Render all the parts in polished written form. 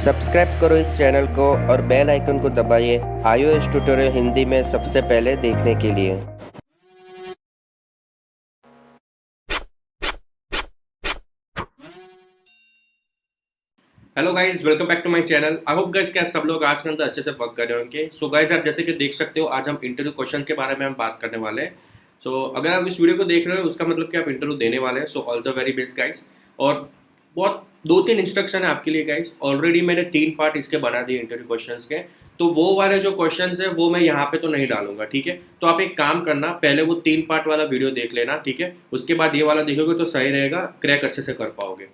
Subscribe करो इस channel को और बेल आइकन को दबाइए iOS ट्यूटोरियल हिंदी में सबसे पहले देखने के लिए। Hello guys, welcome back to my channel. I hope guys कि आप सब लोग आज के अंदर अच्छे से वर्क कर रहे होंगे। सो गाइस, आप जैसे कि देख सकते हो, आज हम इंटरव्यू क्वेश्चन के बारे में हम बात करने वाले हैं। सो अगर आप इस वीडियो को देख रहे हो, उसका मतलब कि आप इंटरव्यू देने वाले हैं। So all the very best guys. और बहुत 2-3 इंस्ट्रक्शन है आपके लिए गाइस। ऑलरेडी मैंने 3 पार्ट इसके बना दिए इंटरव्यू क्वेश्चन के। तो वो वाले जो क्वेश्चन है वो मैं यहाँ पे तो नहीं डालूंगा, ठीक है। तो आप एक काम करना, पहले वो 3 पार्ट वाला वीडियो देख लेना, ठीक है। उसके बाद ये वाला देखोगे तो सही रहेगा, क्रैक अच्छे से कर पाओगे।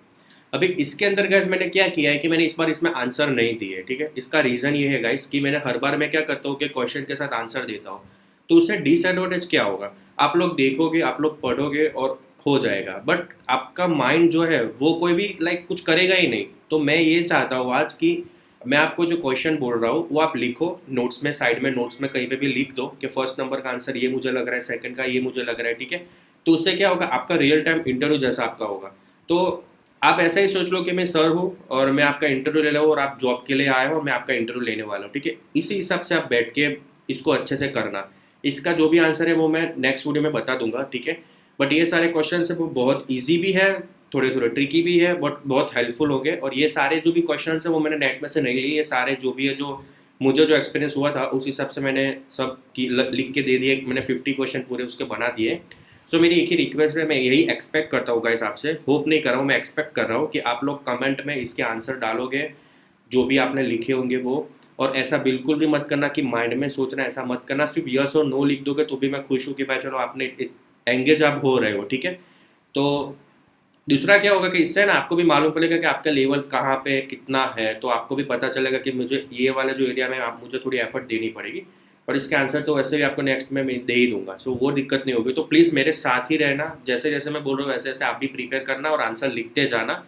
अभी इसके अंदर गाइस मैंने क्या किया है कि मैंने इस बार इसमें आंसर नहीं दिए, ठीक है। इसका रीज़न ये है गाइस कि मैंने हर बार मैं क्या करता हूँ कि क्वेश्चन के साथ आंसर देता हूँ। तो उससे डिसएडवांटेज क्या होगा, आप लोग देखोगे, आप लोग पढ़ोगे और हो जाएगा, बट आपका माइंड जो है वो कोई भी कुछ करेगा ही नहीं। तो मैं ये चाहता हूँ आज कि मैं आपको जो क्वेश्चन बोल रहा हूँ वो आप लिखो नोट्स में, साइड में नोट्स में कहीं पे भी लिख दो कि फर्स्ट नंबर का आंसर ये मुझे लग रहा है, सेकंड का ये मुझे लग रहा है, ठीक है। तो उससे क्या होगा, आपका रियल टाइम इंटरव्यू जैसा आपका होगा। तो आप ऐसा ही सोच लो कि मैं सर हूँ और मैं आपका इंटरव्यू ले रहा हूँ और आप जॉब के लिए आए हो और मैं आपका इंटरव्यू लेने वाला हूँ, ठीक है। इसी हिसाब से आप बैठ के इसको अच्छे से करना। इसका जो भी आंसर है वो मैं नेक्स्ट वीडियो में बता दूंगा, ठीक है। बट ये सारे क्वेश्चन है वो बहुत ईजी भी है, थोड़े थोड़े ट्रिकी भी है, बट बहुत हेल्पफुल होंगे। और ये सारे जो भी क्वेश्चन है वो मैंने नेट में से नहीं लिए, ये सारे जो भी है, जो मुझे जो एक्सपीरियंस हुआ था उस हिसाब से मैंने सब लिख के दे दिए। मैंने 50 क्वेश्चन पूरे उसके बना दिए। सो मेरी एक ही रिक्वेस्ट है, मैं यही एक्सपेक्ट करता हूँ गाइस आपसे, होप नहीं कर रहा हूँ, मैं एक्सपेक्ट कर रहा हूँ कि आप लोग कमेंट में इसके आंसर डालोगे जो भी आपने लिखे होंगे वो। और ऐसा बिल्कुल भी मत करना कि माइंड में सोचना, ऐसा मत करना। सिर्फ यस और नो लिख दोगे तो भी मैं खुश हूँ कि भाई चलो आपने एंगेज आप हो रहे हो, ठीक है। तो दूसरा क्या होगा कि इससे ना आपको भी मालूम पड़ेगा कि आपका लेवल कहाँ पे कितना है, तो आपको भी पता चलेगा कि मुझे ये वाला जो एरिया में आप मुझे थोड़ी एफर्ट देनी पड़ेगी। और इसके आंसर तो वैसे भी आपको नेक्स्ट में मैं दे ही दूंगा, सो वो दिक्कत नहीं होगी। तो प्लीज़ मेरे साथ ही रहना, जैसे जैसे मैं बोल रहा हूँ वैसे वैसे आप भी प्रिपेयर करना और आंसर लिखते जाना।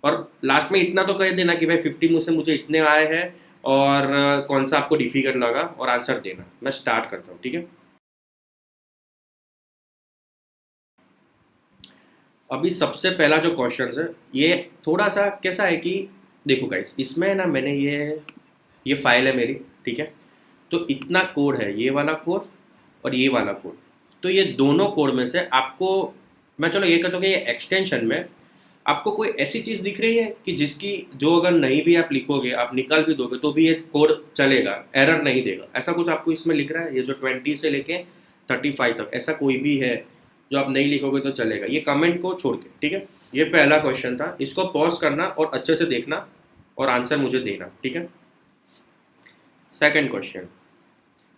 और लास्ट में इतना तो कह देना कि भाई 50 मुझसे मुझे इतने आए हैं और कौन सा आपको डिफिकल्ट लगा, और आंसर देना। मैं स्टार्ट करता हूँ, ठीक है। अभी सबसे पहला जो क्वेश्चन है ये थोड़ा सा कैसा है कि देखो गाइस, इसमें ना मैंने ये फाइल है मेरी, ठीक है। तो इतना कोड है, ये वाला कोड और ये वाला कोड। तो ये दोनों कोड में से आपको, मैं चलो ये कहता हूँ कि ये एक्सटेंशन में आपको कोई ऐसी चीज़ दिख रही है कि जिसकी जो अगर नहीं भी आप लिखोगे, आप निकाल भी दोगे तो भी ये कोड चलेगा, एरर नहीं देगा, ऐसा कुछ आपको इसमें लिख रहा है? ये जो 20 से लेके 35 तक ऐसा कोई भी है जो आप नहीं लिखोगे तो चलेगा, ये कमेंट को छोड़ के, ठीक है। ये पहला क्वेश्चन था, इसको पॉज करना और अच्छे से देखना और आंसर मुझे देना, ठीक है। Second question,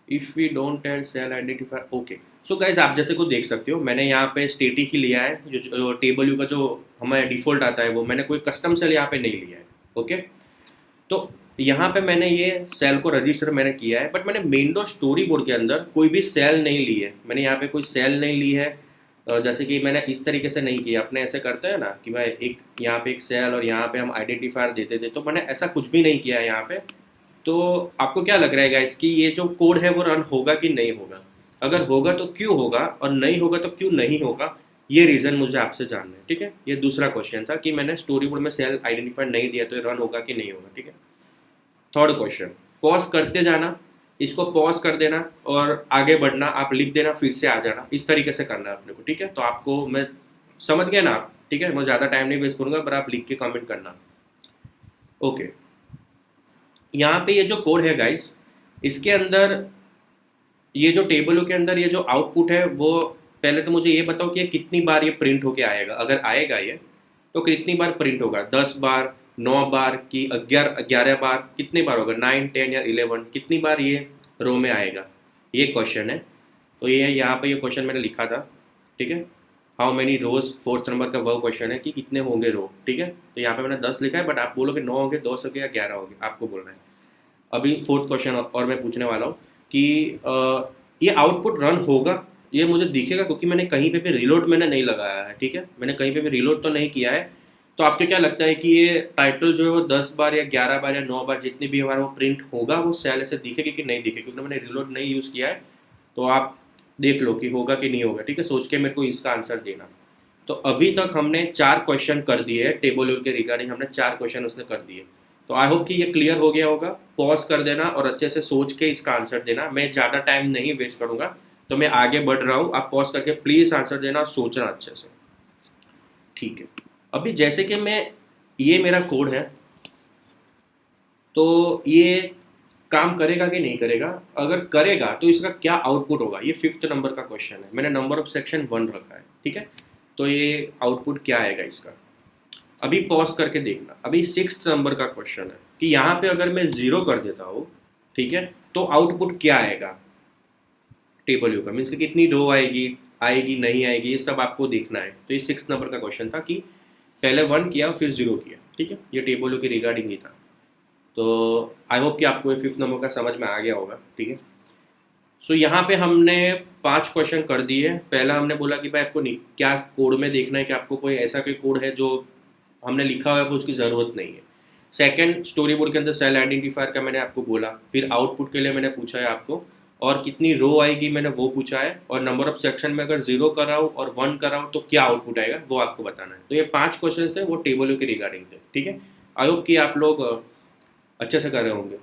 if we don't have cell identifier, okay. So guys, आप जैसे को देख सकते हो, मैंने यहाँ पे स्टेटिक ही लिया है। जो टेबल यू का जो हमारा डिफ़ॉल्ट आता है वो मैंने कोई कस्टम सेल यहाँ पे नहीं लिया है, ओके। तो यहाँ पे मैंने ये सेल को रजिस्टर मैंने किया है, बट मैंने मेन डो स्टोरी बोर्ड के अंदर कोई भी सेल नहीं ली है। मैंने यहाँ पे कोई सेल नहीं ली है। जैसे कि मैंने इस तरीके से नहीं किया, अपने ऐसे करते हैं ना कि भाई एक यहाँ पे एक सेल और यहाँ पे हम आइडेंटिफायर देते थे, तो मैंने ऐसा कुछ भी नहीं किया है यहाँ पे। तो आपको क्या लग रहा है गाइस कि ये जो कोड है वो रन होगा कि नहीं होगा? अगर होगा तो क्यों होगा, और नहीं होगा तो क्यों नहीं होगा, ये रीज़न मुझे आपसे जानना है, ठीक है। ये दूसरा क्वेश्चन था कि मैंने स्टोरी बोर्ड में सेल आइडेंटिफायर नहीं दिया तो ये रन होगा कि नहीं होगा, ठीक है। थर्ड क्वेश्चन, पॉज करते जाना, इसको पॉज कर देना और आगे बढ़ना, आप लिख देना फिर से आ जाना, इस तरीके से करना है अपने को, ठीक है। तो आपको मैं समझ गया ना आप, ठीक है। मैं ज़्यादा टाइम नहीं वेस्ट करूँगा, पर आप लिख के कमेंट करना, ओके। यहाँ पे ये जो कोड है गाइस, इसके अंदर ये जो टेबल के अंदर ये जो आउटपुट है वो, पहले तो मुझे ये बताओ कि ये कितनी बार ये प्रिंट होके आएगा। अगर आएगा ये तो कितनी बार प्रिंट होगा, 10 बार, 9 बार की 11 11 बार, कितनी बार होगा, 9 10 या 11, कितनी बार ये रो में आएगा, ये क्वेश्चन है। तो ये यहाँ पे ये क्वेश्चन मैंने लिखा था, ठीक है। How many rows, fourth number का वो क्वेश्चन है कि कितने होंगे रो, ठीक है। तो यहाँ पे मैंने 10 लिखा है, बट आप बोलोगे 9 होंगे, 10 होंगे या 11 होंगे, आपको बोलना है। अभी फोर्थ क्वेश्चन और मैं पूछने वाला हूँ कि ये आउटपुट रन होगा, ये मुझे दिखेगा, क्योंकि मैंने कहीं पे भी रिलोड मैंने नहीं लगाया है, ठीक है। मैंने कहीं पे भी रिलोड तो नहीं किया है। तो आपको क्या लगता है कि ये टाइटल जो है वो 10 बार या 11 बार या 9 बार जितनी भी बार वो प्रिंट होगा, वो सेल से दिखेगी कि नहीं दिखेगी? क्योंकि मैंने रिलोड नहीं यूज़ किया है। तो आप देख लो कि होगा कि नहीं होगा, ठीक है। सोच के मेरे को इसका आंसर देना। तो अभी तक हमने 4 क्वेश्चन कर दिए हैं टेबल के रिगार्डिंग, हमने 4 क्वेश्चन उसने कर दिए। तो आई होप कि ये क्लियर हो गया होगा। पॉज कर देना और अच्छे से सोच के इसका आंसर देना। मैं ज़्यादा टाइम नहीं वेस्ट करूँगा, तो मैं आगे बढ़ रहा हूँ। आप पॉज करके प्लीज़ आंसर देना और सोचना अच्छे से, ठीक है। अभी जैसे कि ये मेरा कोड है, तो ये काम करेगा कि नहीं करेगा? अगर करेगा तो इसका क्या आउटपुट होगा? ये 5th नंबर का क्वेश्चन है। मैंने नंबर ऑफ सेक्शन 1 रखा है, ठीक है। तो ये आउटपुट क्या आएगा इसका? अभी पॉज करके देखना। अभी 6th नंबर का क्वेश्चन है कि यहाँ पे अगर मैं 0 कर देता हूँ, ठीक है, तो आउटपुट क्या आएगा टेबल यू का? मीन्स कि कितनी रो आएगी, आएगी नहीं आएगी, ये सब आपको देखना है। तो ये 6th नंबर का क्वेश्चन था कि पहले 1 किया फिर 0 किया, ठीक है। ये टेबल यू के रिगार्डिंग ही था। तो आई होप कि आपको ये 5th नंबर का समझ में आ गया होगा, ठीक है। सो यहाँ पे हमने 5 क्वेश्चन कर दिए। पहला हमने बोला कि भाई आपको क्या कोड में देखना है कि आपको कोई ऐसा कोई कोड है जो हमने लिखा हुआ है, उसकी ज़रूरत नहीं है। सेकंड, स्टोरी बोर्ड के अंदर सेल आइडेंटिफायर का मैंने आपको बोला। फिर आउटपुट के लिए मैंने पूछा है आपको, और कितनी रो आएगी मैंने वो पूछा है, और नंबर ऑफ सेक्शन में अगर 0 कराऊँ और 1 कराऊँ तो क्या आउटपुट आएगा वो आपको बताना है। तो ये 5 क्वेश्चन थे, वो टेबल के रिगार्डिंग थे, ठीक है। आई होप कि आप लोग अच्छे से कर रहे होंगे।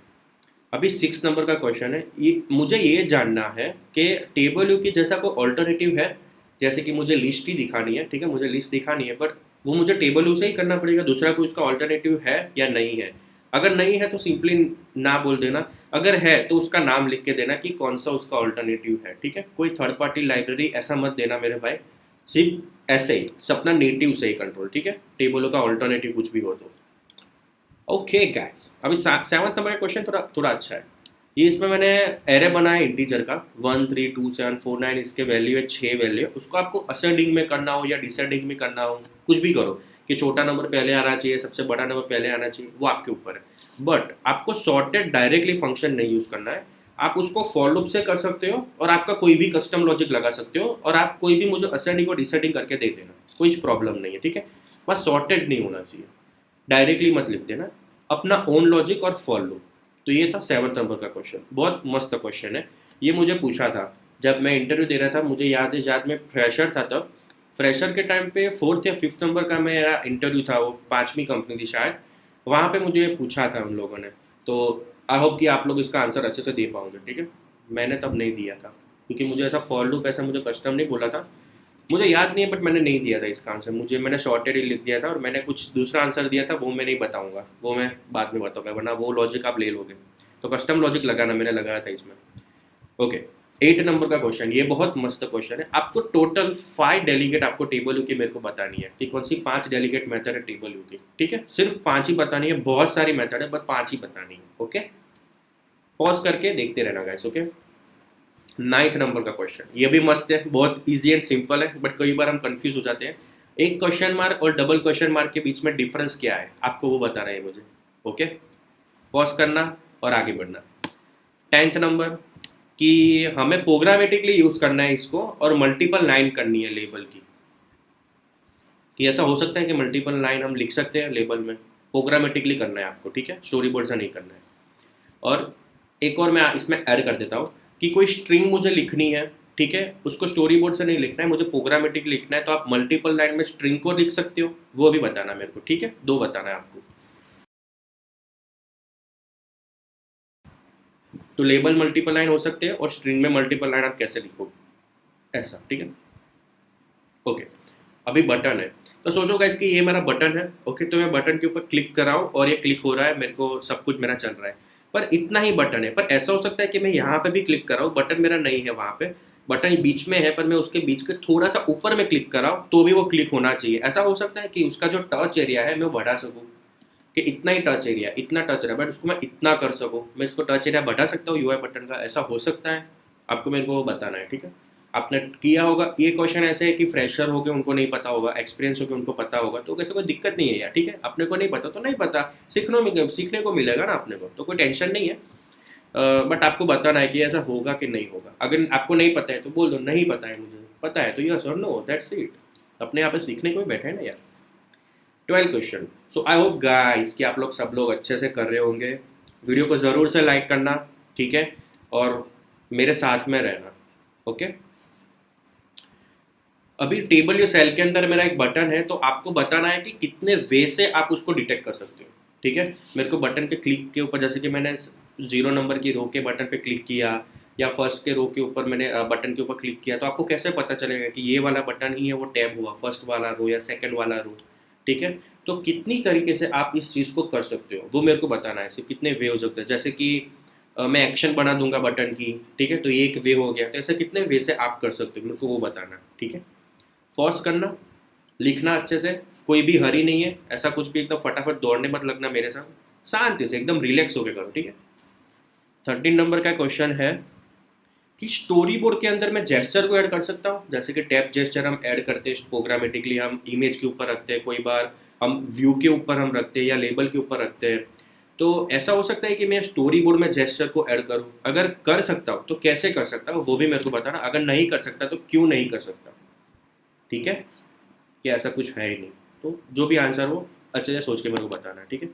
अभी 6 नंबर का क्वेश्चन है। मुझे ये जानना है कि टेबल यू की जैसा कोई ऑल्टरनेटिव है। जैसे कि मुझे लिस्ट ही दिखानी है, ठीक है, मुझे लिस्ट दिखानी है, बट वो मुझे टेबल यू से ही करना पड़ेगा। दूसरा कोई उसका ऑल्टरनेटिव है या नहीं है? अगर नहीं है तो सिंपली ना बोल देना। अगर है तो उसका नाम लिख के देना कि कौन सा उसका ऑल्टरनेटिव है, ठीक है। कोई थर्ड पार्टी लाइब्रेरी ऐसा मत देना मेरे भाई, सिर्फ ऐसे ही अपना नेटिव से ही कंट्रोल, ठीक है। टेबल का ऑल्टरनेटिव कुछ भी हो तो ओके गाइस। अभी 7th नंबर का क्वेश्चन थोड़ा थोड़ा अच्छा है। ये इसमें मैंने एरे बनाया इंटीजर का 1 3 2 7 4 9, इसके वैल्यू है 6 वैल्यू है। उसको आपको असेंडिंग में करना हो या डिसेंडिंग में करना हो, कुछ भी करो, कि छोटा नंबर पहले आना चाहिए, सबसे बड़ा नंबर पहले आना चाहिए, वो आपके ऊपर है। बट आपको सॉर्टेड डायरेक्टली फंक्शन नहीं यूज़ करना है। आप उसको फॉर लूप से कर सकते हो, और आपका कोई भी कस्टम लॉजिक लगा सकते हो, और आप कोई भी मुझे असेंडिंग और डिसेंडिंग करके दे देना, कोई प्रॉब्लम नहीं है, ठीक है। बस सॉर्टेड नहीं होना चाहिए, डायरेक्टली मत लिख देना, अपना ओन लॉजिक और फॉर लूप। तो ये था 7th नंबर का क्वेश्चन। बहुत मस्त क्वेश्चन है। ये मुझे पूछा था जब मैं इंटरव्यू दे रहा था, मुझे याद है, याद में फ्रेशर था तब। फ्रेशर के टाइम पे 4th या 5th नंबर का मेरा इंटरव्यू था, वो 5वीं कंपनी थी शायद। वहाँ पे मुझे पूछा था उन लोगों ने। तो आई होप कि आप लोग इसका आंसर अच्छे से दे पाओगे, ठीक है। मैंने तब नहीं दिया था, क्योंकि मुझे ऐसा फॉर लूप ऐसा मुझे कस्टम नहीं बोला था। मुझे याद नहीं है, बट मैंने नहीं दिया था इसका आंसर। मैंने शॉर्टेड ही लिख दिया था, और मैंने कुछ दूसरा आंसर दिया था, वो मैं नहीं बताऊंगा, वो मैं बाद में बताऊंगा, वरना वो लॉजिक आप ले लोगे। तो कस्टम लॉजिक लगाना मैंने लगाया था इसमें। ओके, 8 नंबर का क्वेश्चन, ये बहुत मस्त क्वेश्चन है। आपको टोटल 5 डेलीगेट आपको टेबल यू की मेरे को बतानी है कि कौन सी 5 डेलीगेट मेथड है टेबल यू की, ठीक है। सिर्फ 5 ही बतानी है, बहुत सारी मेथड है, बट 5 ही बतानी है, ओके। पॉज करके देखते रहना गाइस, ओके। 9th नंबर का क्वेश्चन, ये भी मस्त है, बहुत इजी एंड सिंपल है, बट कई बार हम कंफ्यूज हो जाते हैं। एक क्वेश्चन मार्क और डबल क्वेश्चन मार्क के बीच में डिफरेंस क्या है, आपको वो बताना है मुझे, ओके। पॉज करना और आगे बढ़ना। 10th नंबर कि हमें प्रोग्रामेटिकली यूज करना है इसको, और मल्टीपल लाइन करनी है लेबल की। कि ऐसा हो सकता है कि मल्टीपल लाइन हम लिख सकते हैं लेबल में, प्रोग्रामेटिकली करना है आपको, ठीक है, स्टोरी बोर्ड से नहीं करना है। और एक और मैं इसमें ऐड कर देता हूँ कि कोई स्ट्रिंग मुझे लिखनी है, ठीक है, उसको स्टोरी बोर्ड से नहीं लिखना है, मुझे प्रोग्रामेटिक लिखना है। तो आप मल्टीपल लाइन में स्ट्रिंग को लिख सकते हो, वो भी बताना मेरे को, ठीक है। 2 बताना है आपको। तो लेबल मल्टीपल लाइन हो सकते हैं, और स्ट्रिंग में मल्टीपल लाइन आप कैसे लिखोगे, ऐसा, ठीक है। ओके, अभी बटन है। तो सोचो गाइस कि ये मेरा बटन है, ओके। तो मैं बटन के ऊपर क्लिक कर रहा हूँ, और ये क्लिक हो रहा है, मेरे को सब कुछ मेरा चल रहा है, पर इतना ही बटन है। पर ऐसा हो सकता है कि मैं यहाँ पे भी क्लिक कर रहा हूँ, बटन मेरा नहीं है वहाँ पे, बटन बीच में है, पर मैं उसके बीच के थोड़ा सा ऊपर में क्लिक कर रहा हूँ, तो भी वो क्लिक होना चाहिए। ऐसा हो सकता है कि उसका जो टच एरिया है मैं वो बढ़ा सकूँ, कि इतना ही टच एरिया, इतना टच एरिया, बट उसको मैं इतना कर सकूँ, मैं इसको टच एरिया बढ़ा सकता हूँ यूआई बटन का, ऐसा हो सकता है। आपको मेरे को बताना है, ठीक है। आपने किया होगा। ये क्वेश्चन ऐसे है कि फ्रेशर हो गए उनको नहीं पता होगा, एक्सपीरियंस हो गए उनको पता होगा, तो कैसे कोई दिक्कत नहीं है यार, ठीक है। अपने को नहीं पता तो नहीं पता, सीखने को मिलेगा ना अपने को, तो कोई टेंशन नहीं है। बट आपको बताना है कि ऐसा होगा कि नहीं होगा। अगर आपको नहीं पता है तो बोल दो नहीं पता है, मुझे पता है तो यस और नो, दैट्स इट। अपने यहाँ पे सीखने को ही बैठे हैं ना यार। 12 क्वेश्चन। सो आई होप गाइस कि आप लोग सब लोग अच्छे से कर रहे होंगे। वीडियो को ज़रूर से लाइक करना, ठीक है, और मेरे साथ में रहना, ओके। अभी टेबल या सेल के अंदर मेरा एक बटन है, तो आपको बताना है कि कितने वे से आप उसको डिटेक्ट कर सकते हो। ठीक है। मेरे को बटन के क्लिक के ऊपर, जैसे कि मैंने 0 नंबर की रो के बटन पे क्लिक किया या फर्स्ट के रो के ऊपर मैंने बटन के ऊपर क्लिक किया, तो आपको कैसे पता चलेगा कि ये वाला बटन ही है वो टैब हुआ, फर्स्ट वाला रो या सेकंड वाला रो, ठीक है। तो कितनी तरीके से आप इस चीज़ को कर सकते हो वो मेरे को बताना है, सिर्फ कितने वे हो सकते हैं। जैसे कि मैं एक्शन बना दूंगा बटन की, ठीक है, तो ये एक वे हो गया। तो ऐसे कितने वे से आप कर सकते हो मेरे को वो बताना, ठीक है। पॉज करना, लिखना अच्छे से, कोई भी हरी नहीं है, ऐसा कुछ भी एकदम फटाफट दौड़ने मत लगना मेरे साथ, शांति से एकदम रिलैक्स होकर करो, ठीक है। 13 नंबर का क्वेश्चन है कि स्टोरी बोर्ड के अंदर मैं जेस्चर को ऐड कर सकता हूँ। जैसे कि टैप जेस्चर हम ऐड करते हैं प्रोग्रामेटिकली, हम इमेज के ऊपर रखते हैं, कोई बार हम व्यू के ऊपर हम रखते हैं या लेबल के ऊपर रखते हैं। तो ऐसा हो सकता है कि मैं स्टोरी बोर्ड में जेस्चर को ऐड करूँ। अगर कर सकता हूँ तो कैसे कर सकता हूँ वो भी मेरे को बताना। अगर नहीं कर सकता तो क्यों नहीं कर सकता, ठीक है, कि ऐसा कुछ है ही नहीं। तो जो भी आंसर हो अच्छे से सोच के मेरे को बताना, ठीक है।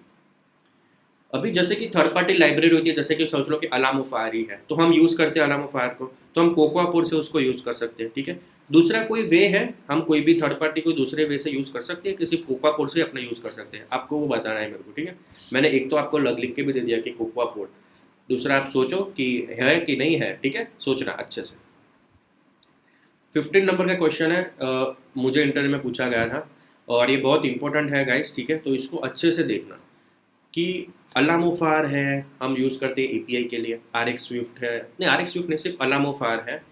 अभी जैसे कि थर्ड पार्टी लाइब्रेरी होती है, जैसे कि सोच लो कि अलामुफारी है, तो हम यूज़ करते हैं अलामुफार को, तो हम कोकोआपुर से उसको यूज़ कर सकते हैं, ठीक है। दूसरा कोई वे है, हम कोई भी थर्ड पार्टी को दूसरे वे से यूज़ कर सकते हैं, किसी कोकोआपुर से अपना यूज़ कर सकते हैं। आपको वो बताना है मेरे को, ठीक है। मैंने एक तो आपको लग लिख के भी दे दिया कि कोकोआपुर, दूसरा आप सोचो कि है कि नहीं है, ठीक है, सोचना अच्छे से। 15 नंबर का क्वेश्चन है, मुझे इंटरव्यू में पूछा गया था और ये बहुत इंपॉर्टेंट है गाइस, ठीक है, तो इसको अच्छे से देखना कि अलामुफार है, हम यूज़ करते हैं एपीआई के लिए। आर एक्स स्विफ्ट है, नहीं आर एक्स स्विफ्ट नहीं, सिर्फ अलामुफार है।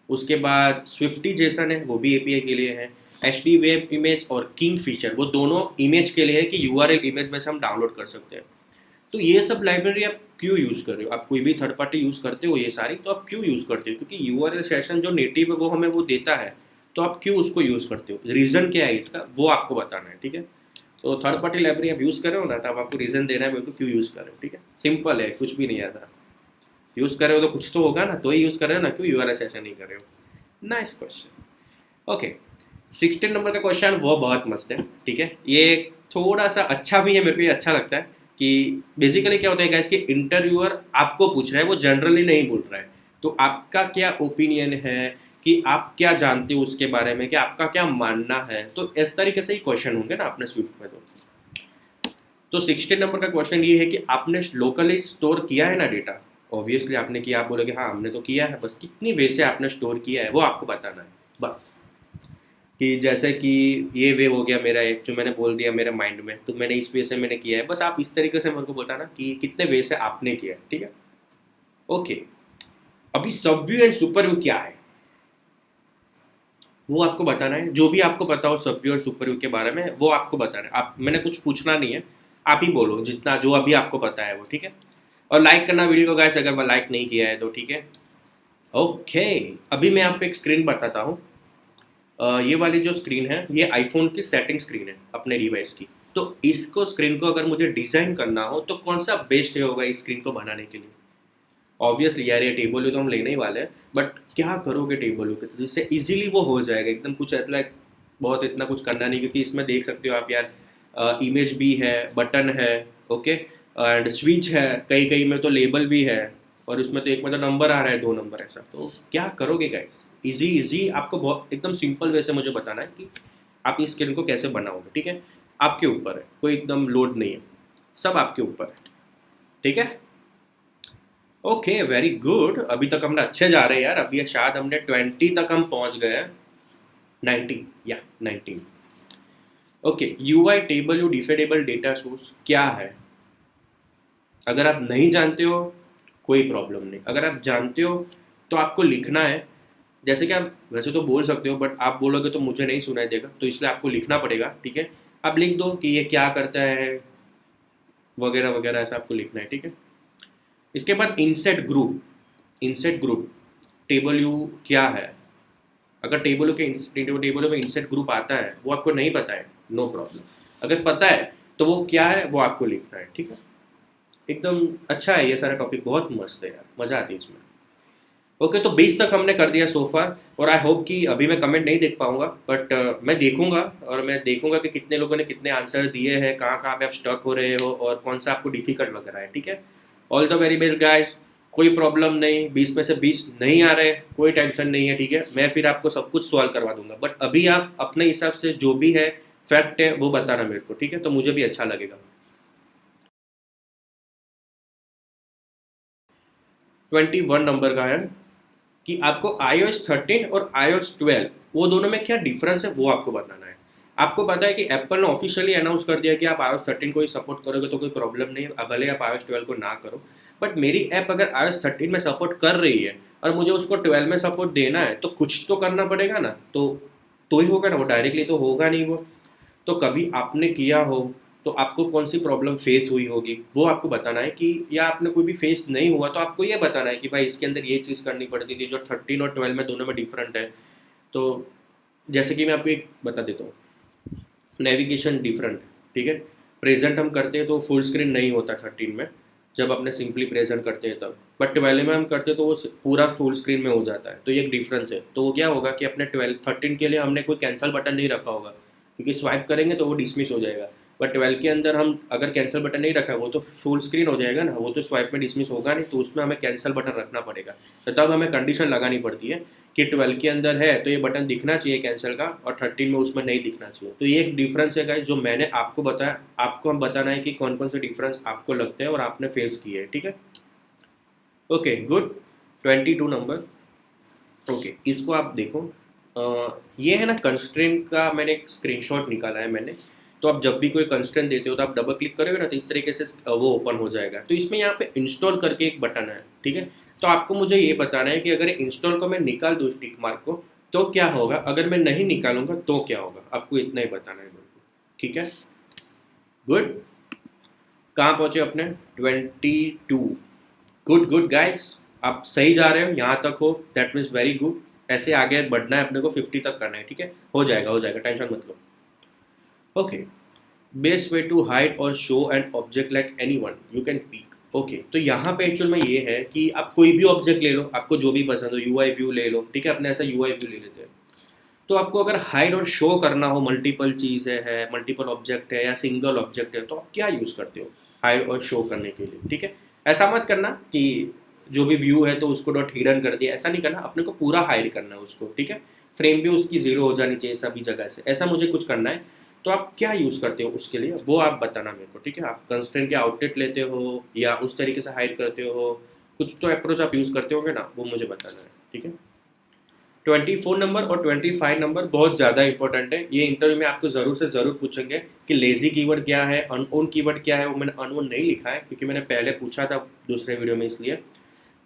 उसके बाद स्विफ्टी जेसन है, वो भी एपीआई के लिए है। एच डी वेब इमेज और किंग फीचर, वो दोनों इमेज के लिए है कि यूआरएल इमेज में से हम डाउनलोड कर सकते हैं। तो ये सब लाइब्रेरी आप क्यों यूज़ कर रहे हो? आप कोई भी थर्ड पार्टी यूज़ करते हो ये सारी, तो आप क्यों यूज़ करते हो? क्योंकि यूआरएल सेशन जो नेटिव है वो हमें वो देता है, तो आप क्यों उसको यूज़ करते हो? रीज़न क्या है इसका वो आपको बताना है, ठीक है। तो थर्ड पार्टी लाइब्रेरी आप यूज़ कर रहे हो ना, तो आप आपको रीज़न देना है मेरे को क्यों यूज़ कर रहे हो, ठीक है। सिंपल है, कुछ भी नहीं आता। यूज़ कर रहे हो तो कुछ तो होगा ना, तो ही यूज़ कर रहे हो ना, क्यों यूआरएल सेशन नहीं कर रहे हो। Nice question. ओके, 16 नंबर का क्वेश्चन वो बहुत मस्त है, ठीक है। ये थोड़ा सा अच्छा भी है, मेरे को ये अच्छा लगता है कि बेसिकली क्या होता है गाइस कि इंटरव्यूअर आपको पूछ रहा है, वो जनरली नहीं बोल रहा है। तो आपका क्या ओपिनियन है कि आप क्या जानते हो उसके बारे में, कि आपका क्या मानना है, तो इस तरीके से ही क्वेश्चन होंगे ना अपने स्विफ्ट में। तो 16 नंबर का क्वेश्चन ये है कि आपने लोकली स्टोर किया है ना डेटा। ऑब्वियसली आपने किया, आप बोलोगे हाँ हमने तो किया है, बस कितनी वे से आपने स्टोर किया है वो आपको बताना है बस। कि जैसे कि ये वे हो गया मेरा एक, जो मैंने बोल दिया मेरे माइंड में, तो मैंने इस वे से मैंने किया है, बस आप इस तरीके से मेरे को बताना कि कितने वे से आपने किया है, ठीक है। ओके, अभी सबव्यू एंड सुपरव्यू क्या है वो आपको बताना है। जो भी आपको पता हो सबव्यू और सुपरव्यू के बारे में वो आपको बताना है। आप, मैंने कुछ पूछना नहीं है, आप ही बोलो जितना जो अभी आपको पता है वो, ठीक है। और लाइक करना वीडियो को गाइस, अगर लाइक नहीं किया है तो, ठीक है। ओके, अभी मैं आपको एक स्क्रीन बताता हूँ। ये वाली जो स्क्रीन है ये आईफोन की सेटिंग स्क्रीन है अपने डिवाइस की। तो इसको स्क्रीन को अगर मुझे डिज़ाइन करना हो तो कौन सा बेस्ट होगा इस स्क्रीन को बनाने के लिए? ऑब्वियसली यार ये टेबल तो हम लेने ही वाले हैं, बट क्या करोगे टेबल के, तो जिससे इजीली वो हो जाएगा एकदम, कुछ ऐसा बहुत इतना कुछ करना नहीं, क्योंकि इसमें देख सकते हो आप यार, इमेज भी है, बटन है, ओके, एंड स्विच है, कई कई में तो लेबल भी है, और इसमें तो एक में तो नंबर आ रहा है, 2 नंबर ऐसा। तो क्या करोगे गाइस? इजी इजी आपको बहुत एकदम सिंपल वे से मुझे बताना है कि आप इस स्क्रीन को कैसे बनाओगे, ठीक है। आपके ऊपर है, कोई एकदम लोड नहीं है, सब आपके ऊपर है, ठीक है। ओके, वेरी गुड, अभी तक हमने अच्छे जा रहे हैं यार। अभी शायद हमने 20 तक हम पहुंच गए हैं, 19 या 19। ओके, यूआई टेबल यू डिफेडेबल डेटा सोर्स क्या है? अगर आप नहीं जानते हो कोई प्रॉब्लम नहीं, अगर आप जानते हो तो आपको लिखना है। जैसे कि आप वैसे तो बोल सकते हो, बट आप बोलोगे तो मुझे नहीं सुनाई देगा, तो इसलिए आपको लिखना पड़ेगा, ठीक है। आप लिख दो कि ये क्या करता है वगैरह वगैरह, ऐसा आपको लिखना है, ठीक है। इसके बाद इंसेट ग्रुप, इंसेट ग्रुप टेबल यू क्या है? अगर टेबल में इंसेट ग्रुप आता है वो आपको नहीं पता है, नो प्रॉब्लम। अगर पता है तो वो क्या है वो आपको लिखना है, ठीक है। एकदम अच्छा है, ये सारा टॉपिक बहुत मस्त है यार, मज़ा आती है इसमें। ओके, तो 20 तक हमने कर दिया सो फार, और आई होप कि अभी मैं कमेंट नहीं देख पाऊंगा, बट मैं देखूंगा, और मैं देखूंगा कि कितने लोगों ने कितने आंसर दिए हैं, कहाँ कहाँ पे आप स्टक हो रहे हो, और कौन सा आपको डिफिकल्ट लग रहा है, ठीक है। All the very best guys, कोई प्रॉब्लम नहीं, 20 में से 20 नहीं आ रहे, कोई टेंशन नहीं है, ठीक है। मैं फिर आपको सब कुछ सॉल्व करवा दूंगा, बट अभी आप अपने हिसाब से जो भी है फैक्ट है वो बताना मेरे को, ठीक है, तो मुझे भी अच्छा लगेगा। 21 नंबर का है कि आपको iOS 13 और iOS 12 वो दोनों में क्या डिफरेंस है वो आपको बताना है। आपको पता है कि एप्पल ने ऑफिशियली अनाउंस कर दिया कि आप iOS 13 को ही सपोर्ट करोगे तो कोई प्रॉब्लम नहीं है, भले आप iOS 12 को ना करो। बट मेरी ऐप अगर iOS 13 में सपोर्ट कर रही है और मुझे उसको 12 में सपोर्ट देना है तो कुछ तो करना पड़ेगा ना, तो ही होगा ना, वो डायरेक्टली तो होगा नहीं वो। तो कभी आपने किया हो तो आपको कौन सी प्रॉब्लम फेस हुई होगी वो आपको बताना है, कि या आपने कोई भी फेस नहीं हुआ तो आपको ये बताना है कि भाई इसके अंदर ये चीज़ करनी पड़ती थी जो 13 और 12 में दोनों में डिफरेंट है। तो जैसे कि मैं आपको एक बता देता हूँ, नेविगेशन डिफरेंट है, ठीक है। प्रेजेंट हम करते हैं तो फुल स्क्रीन नहीं होता 13 में, जब अपने सिंपली प्रेजेंट करते हैं तब, बट 12 में हम करते हैं तो वो पूरा फुल स्क्रीन में हो जाता है, तो ये एक डिफरेंस है। तो वो क्या होगा कि अपने 13 के लिए हमने कोई कैंसिल बटन नहीं रखा होगा, क्योंकि स्वाइप करेंगे तो वो डिसमिस हो जाएगा। बट 12 के अंदर हम अगर कैंसिल बटन नहीं रखा है वो तो फुल स्क्रीन हो जाएगा ना, वो तो स्वाइप में डिसमिस होगा नहीं, तो उसमें हमें कैंसिल बटन रखना पड़ेगा। तो तब हमें कंडीशन लगानी पड़ती है कि 12 के अंदर है तो ये बटन दिखना चाहिए कैंसिल का, और 13 में उसमें नहीं दिखना चाहिए। तो ये एक डिफरेंस है गाइस जो मैंने आपको बताया, आपको हम बताना है कि कौन कौन से डिफरेंस आपको लगते हैं और आपने फेस किए हैं, ठीक है। Okay good. 22 नंबर, ओके इसको आप देखो। ये है ना कंस्ट्रेंट का, मैंने एक स्क्रीनशॉट निकाला है मैंने। तो आप जब भी कोई कंस्ट्रेंट देते हो तो आप डबल क्लिक करोगे ना तो इस तरीके से वो ओपन हो जाएगा। तो इसमें यहाँ पे इंस्टॉल करके एक बटन है, ठीक है। तो आपको मुझे ये बताना है कि अगर इंस्टॉल को मैं निकाल दूँ टिक मार्क को तो क्या होगा, अगर मैं नहीं निकालूंगा तो क्या होगा, आपको इतना ही बताना है मेरे को, ठीक है। गुड। कहाँ पहुँचे अपने? 22। गुड गुड गाइस, आप सही जा रहे हो, यहाँ तक हो दैट मीन्स वेरी गुड। ऐसे आगे बढ़ना है अपने को, 50 तक करना है, ठीक है। हो जाएगा हो जाएगा, टेंशन मत लो। Okay, best way to hide और show an object like any one you can pick. Okay, तो यहाँ पे एक्चुअल में ये है कि आप कोई भी ऑब्जेक्ट ले लो, आपको जो भी पसंद हो, यूआई व्यू ले लो, ठीक है। अपने ऐसा यूआई व्यू ले लेते हैं। तो आपको अगर हाइड और शो करना हो, मल्टीपल चीज़ें है, मल्टीपल ऑब्जेक्ट है या सिंगल ऑब्जेक्ट है, तो आप क्या यूज़ करते हो हाइड और शो करने के लिए, ठीक है। ऐसा मत करना कि जो भी व्यू है तो उसको डॉट हिडन कर दिया, ऐसा नहीं करना, अपने को पूरा हाइड करना है उसको, ठीक है। फ्रेम भी उसकी जीरो हो जानी चाहिए सभी जगह से, ऐसा मुझे कुछ करना है। तो आप क्या यूज़ करते हो उसके लिए वो आप बताना मेरे को, ठीक है। आप कंस्ट्रेंट के आउटलेट लेते हो या उस तरीके से हाइड करते हो, कुछ तो अप्रोच आप यूज़ करते होगे ना, वो मुझे बताना है, ठीक है। 24 नंबर और 25 नंबर बहुत ज़्यादा इंपॉर्टेंट है, ये इंटरव्यू में आपको ज़रूर से ज़रूर पूछेंगे कि लेजी कीवर्ड क्या है, अनओन कीवर्ड क्या है। वो मैंने अनओन नहीं लिखा है क्योंकि मैंने पहले पूछा था दूसरे वीडियो में, इसलिए।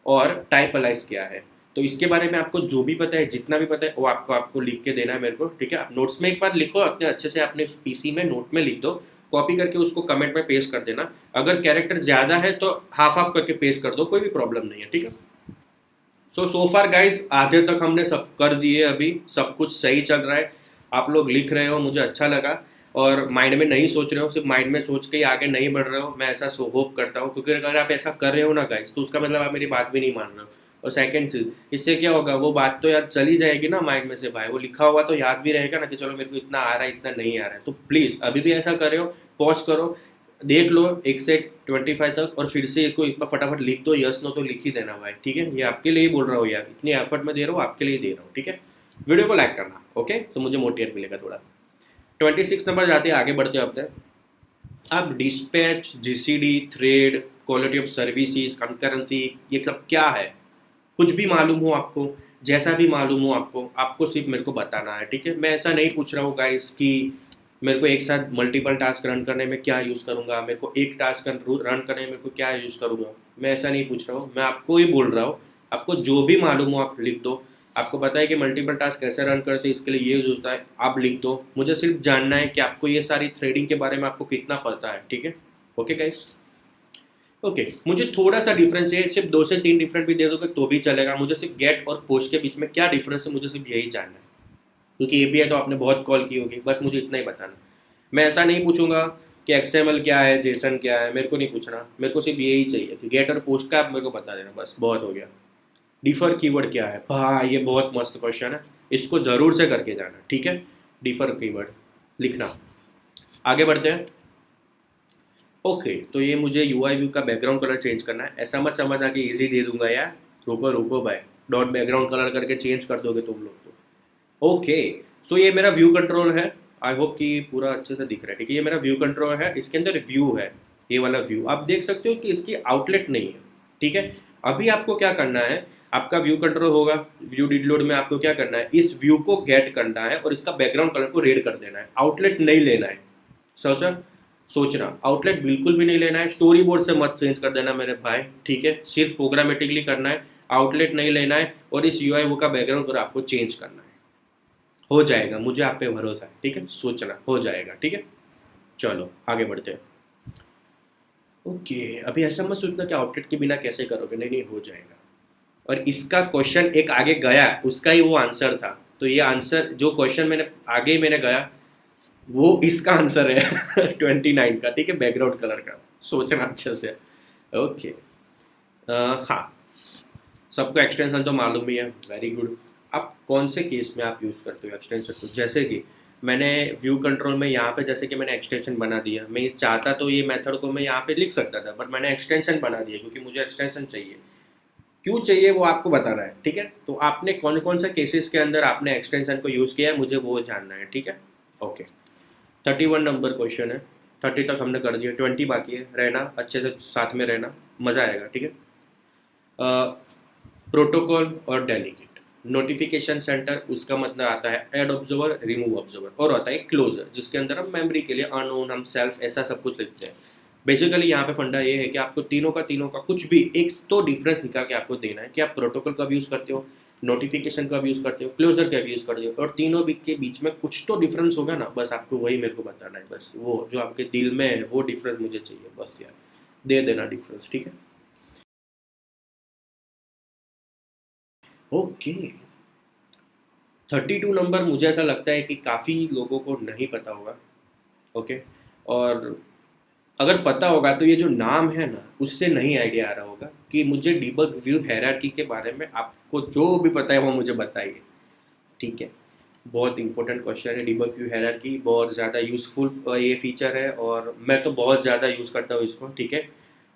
और टाइप अलाइज क्या है, तो इसके बारे में आपको जो भी पता है, जितना भी पता है, वो आपको आपको लिख के देना है मेरे को, ठीक है। आप नोट्स में एक बार लिखो, अपने अच्छे से अपने पीसी में नोट में लिख दो, कॉपी करके उसको कमेंट में पेस्ट कर देना। अगर कैरेक्टर ज़्यादा है तो हाफ हाफ करके पेस्ट कर दो, कोई भी प्रॉब्लम नहीं है, ठीक है। सो फार गाइस, आधे तक हमने सब कर दिए, अभी सब कुछ सही चल रहा है। आप लोग लिख रहे हो, मुझे अच्छा लगा। और माइंड में नहीं सोच रहे हो, सिर्फ माइंड में सोच के ही आगे नहीं बढ़ रहे हो, मैं ऐसा होप करता हूँ। क्योंकि अगर आप ऐसा कर रहे हो ना गाइस, तो उसका मतलब आप मेरी बात भी नहीं मान रहे हो। और सेकंड चीज़, इससे क्या होगा, वो बात तो यार चली जाएगी ना माइंड में से भाई, वो लिखा हुआ तो याद भी रहेगा ना कि चलो मेरे को इतना आ रहा है, इतना नहीं आ रहा है। तो प्लीज़ अभी भी ऐसा कर रहे हो, पॉज करो, देख लो 1 से 25 तक, और फिर से इसको एक बार फटाफट लिख दो, यस नो तो लिख ही देना भाई, ठीक है। ये आपके लिए ही बोल रहा हूँ यार, इतनी एफर्ट में दे रहा हूँ, आपके लिए दे रहा हूँ, ठीक है। वीडियो को लाइक करना, ओके, तो मुझे मोटिवेट मिलेगा थोड़ा। 26 नंबर जाते हैं, आगे बढ़ते हैं अपने। अब dispatch, GCD, thread, quality of services, concurrency, ये सब क्या है, कुछ भी मालूम हो आपको, जैसा भी मालूम हो आपको, आपको सिर्फ मेरे को बताना है, ठीक है। मैं ऐसा नहीं पूछ रहा हूँ गाइस कि मेरे को एक साथ मल्टीपल टास्क रन करने में क्या यूज़ करूँगा, मेरे को एक टास्क रन करने में मेरे को क्या यूज़ करूँगा, मैं ऐसा नहीं पूछ रहा हूँ। मैं आपको ही बोल रहा हूँ, आपको जो भी मालूम हो आप लिख दो। आपको पता है कि मल्टीपल टास्क कैसे रन करते हैं, इसके लिए ये यूज़ होता है, आप लिख दो। मुझे सिर्फ जानना है कि आपको ये सारी थ्रेडिंग के बारे में आपको कितना पता है, ठीक है। Okay guys, okay. मुझे थोड़ा सा डिफरेंस है, सिर्फ 2 से 3 डिफरेंट भी दे दोगे तो भी चलेगा। मुझे सिर्फ गेट और पोस्ट के बीच में क्या डिफरेंस है, मुझे सिर्फ यही जानना है। क्योंकि एपीआई तो आपने बहुत कॉल की होगी, बस मुझे इतना ही बताना। मैं ऐसा नहीं पूछूंगा कि एक्सएमएल क्या है, जेसन क्या है, मेरे को नहीं पूछना। मेरे को सिर्फ यही चाहिए कि गेट और पोस्ट का आप मेरे को बता देना, बस बहुत हो गया। डिफर कीवर्ड क्या है भाई, ये बहुत मस्त क्वेश्चन है, इसको ज़रूर से करके जाना, ठीक है। डिफर कीवर्ड लिखना। आगे बढ़ते हैं। ओके, तो ये मुझे यूआई व्यू का बैकग्राउंड कलर चेंज करना है। ऐसा मत समझना कि इजी दे दूंगा यार, रुको रुको भाई, डॉट बैकग्राउंड कलर करके चेंज कर दोगे तुम लोग तो। ओके, सो ये मेरा व्यू कंट्रोल है। आई होप कि पूरा अच्छे से दिख रहा है, ठीक है। ये मेरा व्यू कंट्रोल है, इसके अंदर व्यू है, ये वाला व्यू आप देख सकते हो कि इसकी आउटलेट नहीं है, ठीक है। अभी आपको क्या करना है, आपका व्यू कंट्रोल होगा, व्यू डिड लोड में आपको क्या करना है, इस व्यू को गेट करना है और इसका बैकग्राउंड कलर को रेड कर देना है, आउटलेट नहीं लेना है। सोचा, सोचना, आउटलेट बिल्कुल भी नहीं लेना है, स्टोरी बोर्ड से मत चेंज कर देना मेरे भाई, ठीक है, सिर्फ प्रोग्रामेटिकली करना है, आउटलेट नहीं लेना है और इस यूआई वो का बैकग्राउंड कलर आपको चेंज करना है। हो जाएगा, मुझे आप पे भरोसा है, ठीक है, सोचना हो जाएगा, ठीक है। चलो आगे बढ़ते हैं। ओके, अभी ऐसा मत सोचना कि आउटलेट के बिना कैसे करोगे, नहीं नहीं हो जाएगा। और इसका क्वेश्चन एक आगे गया, उसका ही वो आंसर था, तो ये आंसर जो क्वेश्चन मैंने गया वो इसका आंसर है 29 का, ठीक है, बैकग्राउंड कलर का, सोचना अच्छे से। ओके, हाँ, सबको एक्सटेंशन तो मालूम ही है, वेरी गुड। अब कौन से केस में आप यूज़ करते हो एक्सटेंशन को, जैसे कि मैंने व्यू कंट्रोल में यहाँ पे जैसे कि मैंने एक्सटेंशन बना दिया, मैं ये चाहता तो ये मेथड को मैं यहाँ पे लिख सकता था, बट मैंने एक्सटेंशन बना दिया क्योंकि मुझे एक्सटेंशन चाहिए। क्यों चाहिए वो आपको बताना है, ठीक है। तो आपने कौन कौन सा केसेस के अंदर आपने एक्सटेंशन को यूज़ किया है, मुझे वो जानना है, ठीक है। ओके, 31 नंबर क्वेश्चन है, 30 तक हमने कर दिया, 20 बाकी है, रहना अच्छे से साथ में रहना, मज़ा आएगा, ठीक है। प्रोटोकॉल और डेलीगेट, नोटिफिकेशन सेंटर उसका मतलब आता है ऐड ऑब्जर्वर, रिमूव ऑब्जर्वर, और आता है क्लोजर जिसके अंदर हम मेमोरी के लिए अननोन, हम सेल्फ, ऐसा सब कुछ लिखते हैं। बेसिकली यहाँ पे फंडा ये है कि आपको तीनों का कुछ भी एक तो डिफरेंस निकाल के आपको देना है कि आप प्रोटोकॉल कब यूज़ करते हो, नोटिफिकेशन कब यूज़ करते हो, क्लोजर कब यूज़ करते हो, और तीनों के बीच में कुछ तो डिफरेंस होगा ना, बस आपको वही मेरे को बताना है, बस वो जो आपके दिल में है वो डिफरेंस मुझे चाहिए, बस यार दे देना डिफरेंस, ठीक है। ओके, 32 नंबर मुझे ऐसा लगता है कि काफ़ी लोगों को नहीं पता होगा, ओके। और अगर पता होगा तो ये जो नाम है ना उससे नहीं आइडिया आ रहा होगा कि मुझे डिबग व्यू हायरार्की के बारे में आपको जो भी पता है वो मुझे बताइए, ठीक है। बहुत इंपॉर्टेंट क्वेश्चन है, डिबग व्यू हायरार्की बहुत ज़्यादा यूज़फुल ये फीचर है और मैं तो बहुत ज़्यादा यूज़ करता हूँ इसको, ठीक है।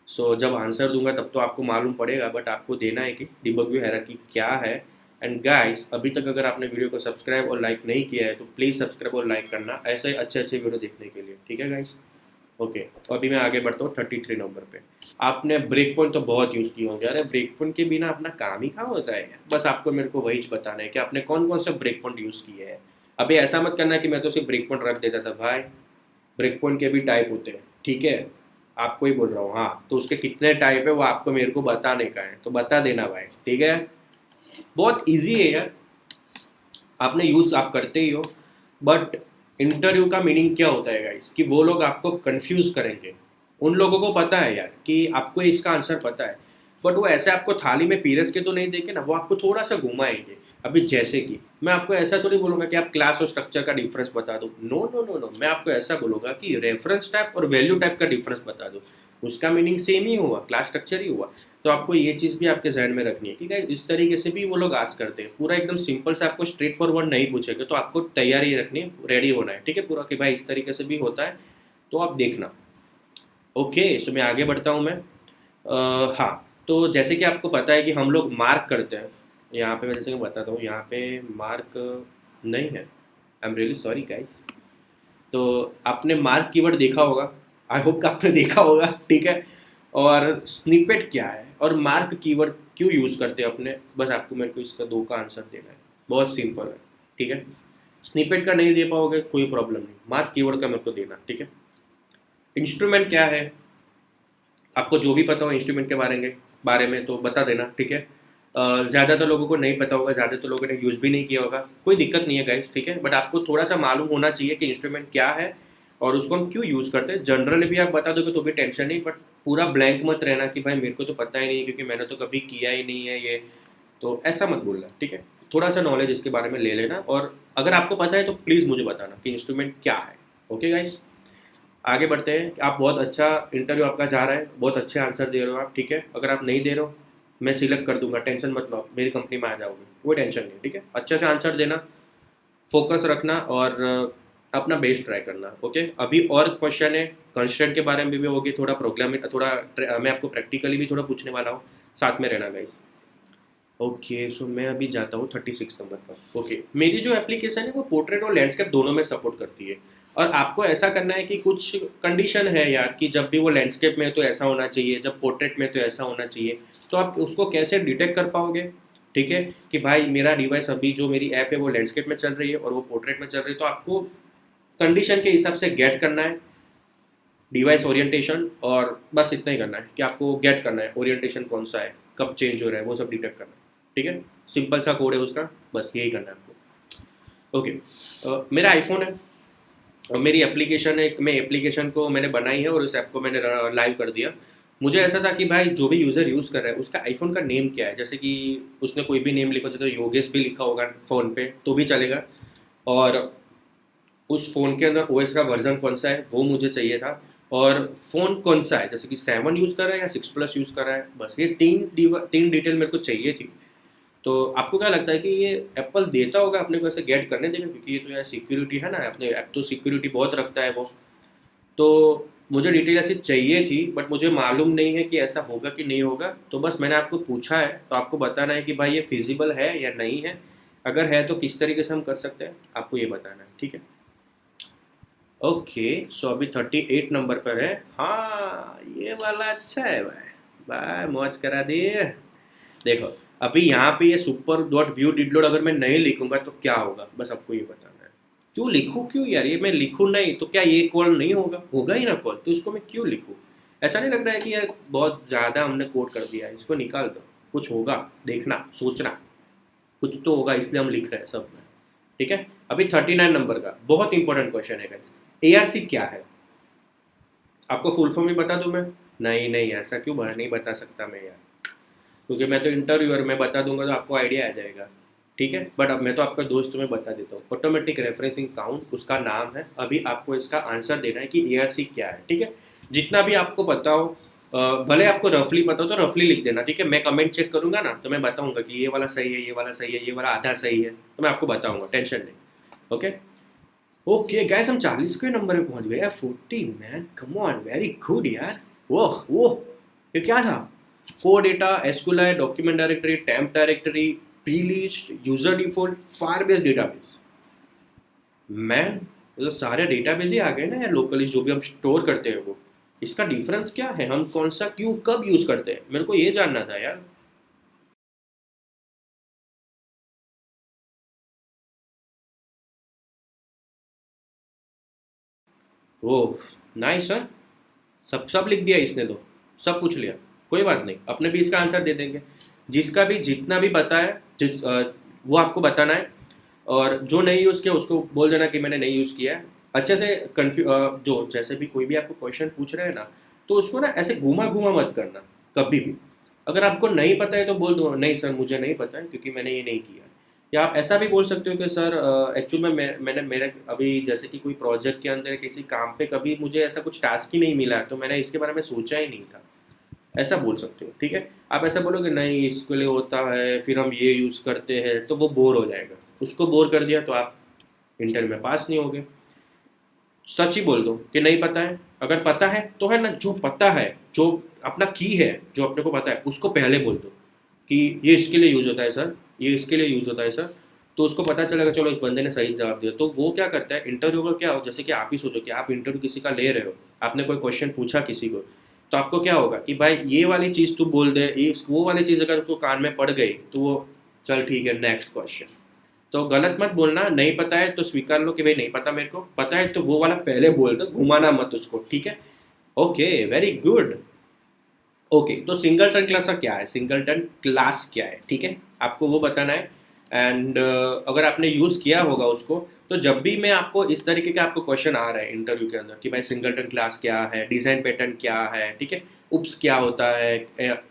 सो जब आंसर दूंगा तब तो आपको मालूम पड़ेगा, बट आपको देना है कि डिबग व्यू हायरार्की क्या है। एंड गाइस, अभी तक अगर आपने वीडियो को सब्सक्राइब और लाइक नहीं किया है तो प्लीज़ सब्सक्राइब और लाइक करना ऐसे ही अच्छे अच्छे वीडियो देखने के लिए, ठीक है गाइस। ओके, तो अभी मैं आगे बढ़ता हूँ 33 नंबर पे। आपने ब्रेक पॉइंट तो बहुत यूज़ किए होंगे, अरे ब्रेक पॉइंट के बिना अपना काम ही कहाँ होता है यार, बस आपको मेरे को वही बताना है कि आपने कौन कौन सा ब्रेक पॉइंट यूज़ किए हैं। अभी ऐसा मत करना कि मैं तो सिर्फ ब्रेक पॉइंट रख देता था, भाई ब्रेक पॉइंट के भी टाइप होते हैं, ठीक है, आपको ही बोल रहा हूँ, हाँ, तो उसके कितने टाइप है वो आपको मेरे को बताने का है, तो बता देना भाई, ठीक है। बहुत ईजी है यार, आपने यूज़ आप करते ही हो, बट इंटरव्यू का मीनिंग क्या होता है गाइस, कि वो लोग आपको कंफ्यूज करेंगे। उन लोगों को पता है यार कि आपको इसका आंसर पता है, बट वो ऐसे आपको थाली में पीरस के तो नहीं देंगे ना, वो आपको थोड़ा सा घुमाएंगे। अभी जैसे कि मैं आपको ऐसा तो नहीं बोलूँगा कि आप क्लास और स्ट्रक्चर का डिफरेंस बता दो, नो नो नो नो, मैं आपको ऐसा बोलूँगा कि रेफरेंस टाइप और वैल्यू टाइप का डिफरेंस बता दो, उसका मीनिंग सेम ही हुआ, क्लास स्ट्रक्चर ही हुआ। तो आपको ये चीज़ भी आपके जहन में रखनी है कि गाइस इस तरीके से भी वो लोग आस करते हैं, पूरा एकदम सिंपल से आपको स्ट्रेट फॉरवर्ड नहीं पूछेंगे, तो आपको तैयारी रखनी है, रेडी होना है, ठीक है, पूरा कि भाई इस तरीके से भी होता है, तो आप देखना। ओके, सो मैं आगे बढ़ता हूँ मैं। हाँ, तो जैसे कि आपको पता है कि हम लोग मार्क करते हैं, यहाँ पे मैं जैसे कि बताता हूँ, यहाँ पे मार्क नहीं है, I am really sorry guys. तो आपने मार्क कीवर्ड देखा होगा, आई होप कि आपने देखा होगा, ठीक है। और स्निपेट क्या है और मार्क कीवर्ड क्यों यूज़ करते हैं अपने, बस आपको मेरे को इसका दो का आंसर देना है, बहुत सिंपल है, ठीक है। स्निपेट का नहीं दे पाओगे कोई प्रॉब्लम नहीं, मार्क कीवर्ड का मेरे को देना, ठीक है। इंस्ट्रूमेंट क्या है, आपको जो भी पता हो इंस्ट्रूमेंट के बारे में तो बता देना, ठीक है। ज़्यादातर लोगों को नहीं पता होगा, ज़्यादातर लोगों ने यूज़ भी नहीं किया होगा, कोई दिक्कत नहीं है गाइस, ठीक है, बट आपको थोड़ा सा मालूम होना चाहिए कि इंस्ट्रूमेंट क्या है और उसको हम क्यों यूज़ करते हैं। जनरली भी आप बता दोगे तो भी टेंशन नहीं, बट पूरा ब्लैंक मत रहना कि भाई मेरे को तो पता ही नहीं क्योंकि मैंने तो कभी किया ही नहीं है ये, तो ऐसा मत बोलना, ठीक है। थोड़ा सा नॉलेज इसके बारे में ले लेना, और अगर आपको पता है तो प्लीज़ मुझे बताना कि इंस्ट्रूमेंट क्या है। ओके गाइस, आगे बढ़ते हैं। आप बहुत अच्छा इंटरव्यू आपका जा रहा है, बहुत अच्छे आंसर दे रहे हो आप, ठीक है। अगर आप नहीं दे रहे हो मैं सिलेक्ट कर दूंगा, टेंशन मत लो, आप मेरी कंपनी में आ जाओगे, कोई टेंशन नहीं, ठीक है। अच्छे से आंसर देना, फोकस रखना और अपना बेस्ट ट्राई करना, ओके। अभी और क्वेश्चन है कंस्ट्रेंट के बारे में भी होगी, थोड़ा प्रोग्रामिंग, थोड़ा मैं आपको प्रैक्टिकली भी थोड़ा पूछने वाला हूँ, साथ में रहना गाइस। ओके, सो मैं अभी जाता हूँ 36 नंबर पर। ओके, मेरी जो एप्लीकेशन है वो पोर्ट्रेट और लैंडस्केप दोनों में सपोर्ट करती है। और आपको ऐसा करना है कि कुछ कंडीशन है यार कि जब भी वो लैंडस्केप में है तो ऐसा होना चाहिए, जब पोर्ट्रेट में तो ऐसा होना चाहिए। तो आप उसको कैसे डिटेक्ट कर पाओगे, ठीक है, कि भाई मेरा डिवाइस अभी जो मेरी ऐप है वो लैंडस्केप में चल रही है और वो पोर्ट्रेट में चल रही है। तो आपको कंडीशन के हिसाब से गेट करना है डिवाइस ओरिएंटेशन, और बस इतना ही करना है कि आपको गेट करना है ओरिएंटेशन कौन सा है, कब चेंज हो रहा है, वो सब डिटेक्ट करना है, ठीक है। सिंपल सा कोड है उसका, बस यही करना है आपको। ओके, मेरा आईफोन है और मेरी एप्लीकेशन है, मैं एप्लीकेशन को मैंने बनाई है और उस ऐप को मैंने लाइव कर दिया। मुझे ऐसा था कि भाई जो भी यूज़र यूज़ कर रहा है उसका आईफोन का नेम क्या है, जैसे कि उसने कोई भी नेम लिखा हो, तो योगेश भी लिखा होगा फ़ोन पे तो भी चलेगा, और उस फ़ोन के अंदर ओएस का वर्जन कौन सा है वो मुझे चाहिए था, और फ़ोन कौन सा है, जैसे कि 7 यूज़ कर रहा है या 6 प्लस यूज़ कर रहा है, बस ये तीन डिटेल मेरे को चाहिए थी। तो आपको क्या लगता है कि ये एप्पल देता होगा अपने को ऐसे गेट करने देगा, क्योंकि ये तो यार सिक्योरिटी है ना, अपने ऐप तो सिक्योरिटी बहुत रखता है वो। तो मुझे डिटेल ऐसी चाहिए थी, बट मुझे मालूम नहीं है कि ऐसा होगा कि नहीं होगा, तो बस मैंने आपको पूछा है, तो आपको बताना है कि भाई ये फिजिबल है या नहीं है। अगर है तो किस तरीके से हम कर सकते हैं, आपको ये बताना है, ठीक है। ओके, सो अभी 38 नंबर पर है। हाँ, ये वाला अच्छा है भाई, भाई मौज करा दिए। देखो, अभी यहाँ पे ये सुपर डॉट व्यू डिडलोड अगर मैं नहीं लिखूंगा तो क्या होगा, बस आपको ये बताना है। क्यों लिखूँ, क्यों यार, ये मैं लिखूँ नहीं तो क्या ये कॉल नहीं होगा, होगा ही ना कॉल, तो इसको मैं क्यों लिखूँ। ऐसा नहीं लग रहा है कि यार बहुत ज़्यादा हमने कोड कर दिया है, इसको निकाल दो, कुछ होगा, देखना सोचना, कुछ तो होगा, इसलिए हम लिख रहे हैं सब में, ठीक है। अभी 39 नंबर का बहुत इंपॉर्टेंट क्वेश्चन है गाइस, ARC क्या है। आपको फुल फॉर्म भी बता दूं मैं, नहीं नहीं ऐसा क्यों नहीं बता सकता मैं यार, क्योंकि मैं तो इंटरव्यूअर, मैं बता दूंगा तो आपको आइडिया आ जाएगा, ठीक है। बट अब मैं तो आपका दोस्त, मैं बता देता हूँ, ऑटोमेटिक रेफरेंसिंग काउंट उसका नाम है। अभी आपको इसका आंसर देना है कि ARC क्या है, ठीक है। जितना भी आपको पता हो, भले आपको रफली पता हो तो रफली लिख देना, ठीक है। मैं कमेंट चेक करूंगा ना तो मैं बताऊंगा कि ये वाला सही है, ये वाला सही है, ये वाला आधा सही है, तो मैं आपको बताऊंगा, टेंशन नहीं। ओके ओके गाइस, हम 40वें नंबर पे पहुंच गए यार, 40 man, come on, very good यार। ओह ओह, ये क्या था, core data, SQLite, document directory, temp directory, plist, user default, Firebase database. Man, ये तो सारे डेटाबेस ही आ गए ना यार, लोकली जो भी हम स्टोर करते हैं वो। इसका डिफरेंस क्या है, हम कौन सा क्यों कब यूज करते हैं, मेरे को ये जानना था यार। ओह नाइस सर, सब सब लिख दिया इसने तो, सब पूछ लिया। कोई बात नहीं, अपने भी इसका आंसर दे देंगे। जिसका भी जितना भी पता है, वो आपको बताना है, और जो नहीं यूज़ किया उसको बोल देना कि मैंने नहीं यूज़ किया है। अच्छे से जो जैसे भी कोई भी आपको क्वेश्चन पूछ रहे हैं ना, तो उसको ना ऐसे घुमा घुमा मत करना कभी भी। अगर आपको नहीं पता है तो बोल दो नहीं सर मुझे नहीं पता है क्योंकि मैंने ये नहीं किया। या आप ऐसा भी बोल सकते हो कि सर एक्चुअल में मैंने मेरे अभी जैसे कि कोई प्रोजेक्ट के अंदर किसी काम पे कभी मुझे ऐसा कुछ टास्क ही नहीं मिला है, तो मैंने इसके बारे में सोचा ही नहीं था, ऐसा बोल सकते हो, ठीक है। आप ऐसा बोलोगे नहीं इसके लिए होता है, फिर हम ये यूज़ करते हैं, तो वो बोर हो जाएगा। उसको बोर कर दिया तो आप इंटरव्यू में पास नहीं होगे। सच ही बोल दो कि नहीं पता है, अगर पता है तो है ना, जो पता है, जो अपना की है, जो अपने को पता है उसको पहले बोल दो कि ये इसके लिए यूज़ होता है सर, ये इसके लिए यूज़ होता है सर। तो उसको पता चलेगा चलो इस बंदे ने सही जवाब दिया। तो वो क्या करता है इंटरव्यू का, क्या हो, जैसे कि आप ही सोचो कि आप इंटरव्यू किसी का ले रहे हो, आपने कोई क्वेश्चन पूछा किसी को, तो आपको क्या होगा कि भाई ये वाली चीज़ तू बोल दे, ये वो वाली चीज़ अगर उसको कान में पड़ गई तो वो चल ठीक है नेक्स्ट क्वेश्चन। तो गलत मत बोलना, नहीं पता है तो स्वीकार लो कि भाई नहीं पता, मेरे को पता है तो वो वाला पहले बोल दो, घुमाना मत उसको, ठीक है। Okay very good. ओके, तो सिंगलटन क्लास का क्या है, सिंगलटन क्लास क्या है, ठीक है, आपको वो बताना है। एंड अगर आपने यूज़ किया होगा उसको, तो जब भी मैं आपको इस तरीके के आपको क्वेश्चन आ रहे हैं इंटरव्यू के अंदर कि भाई सिंगलटन क्लास क्या है, डिज़ाइन पैटर्न क्या है, ठीक है, उप्स क्या होता है,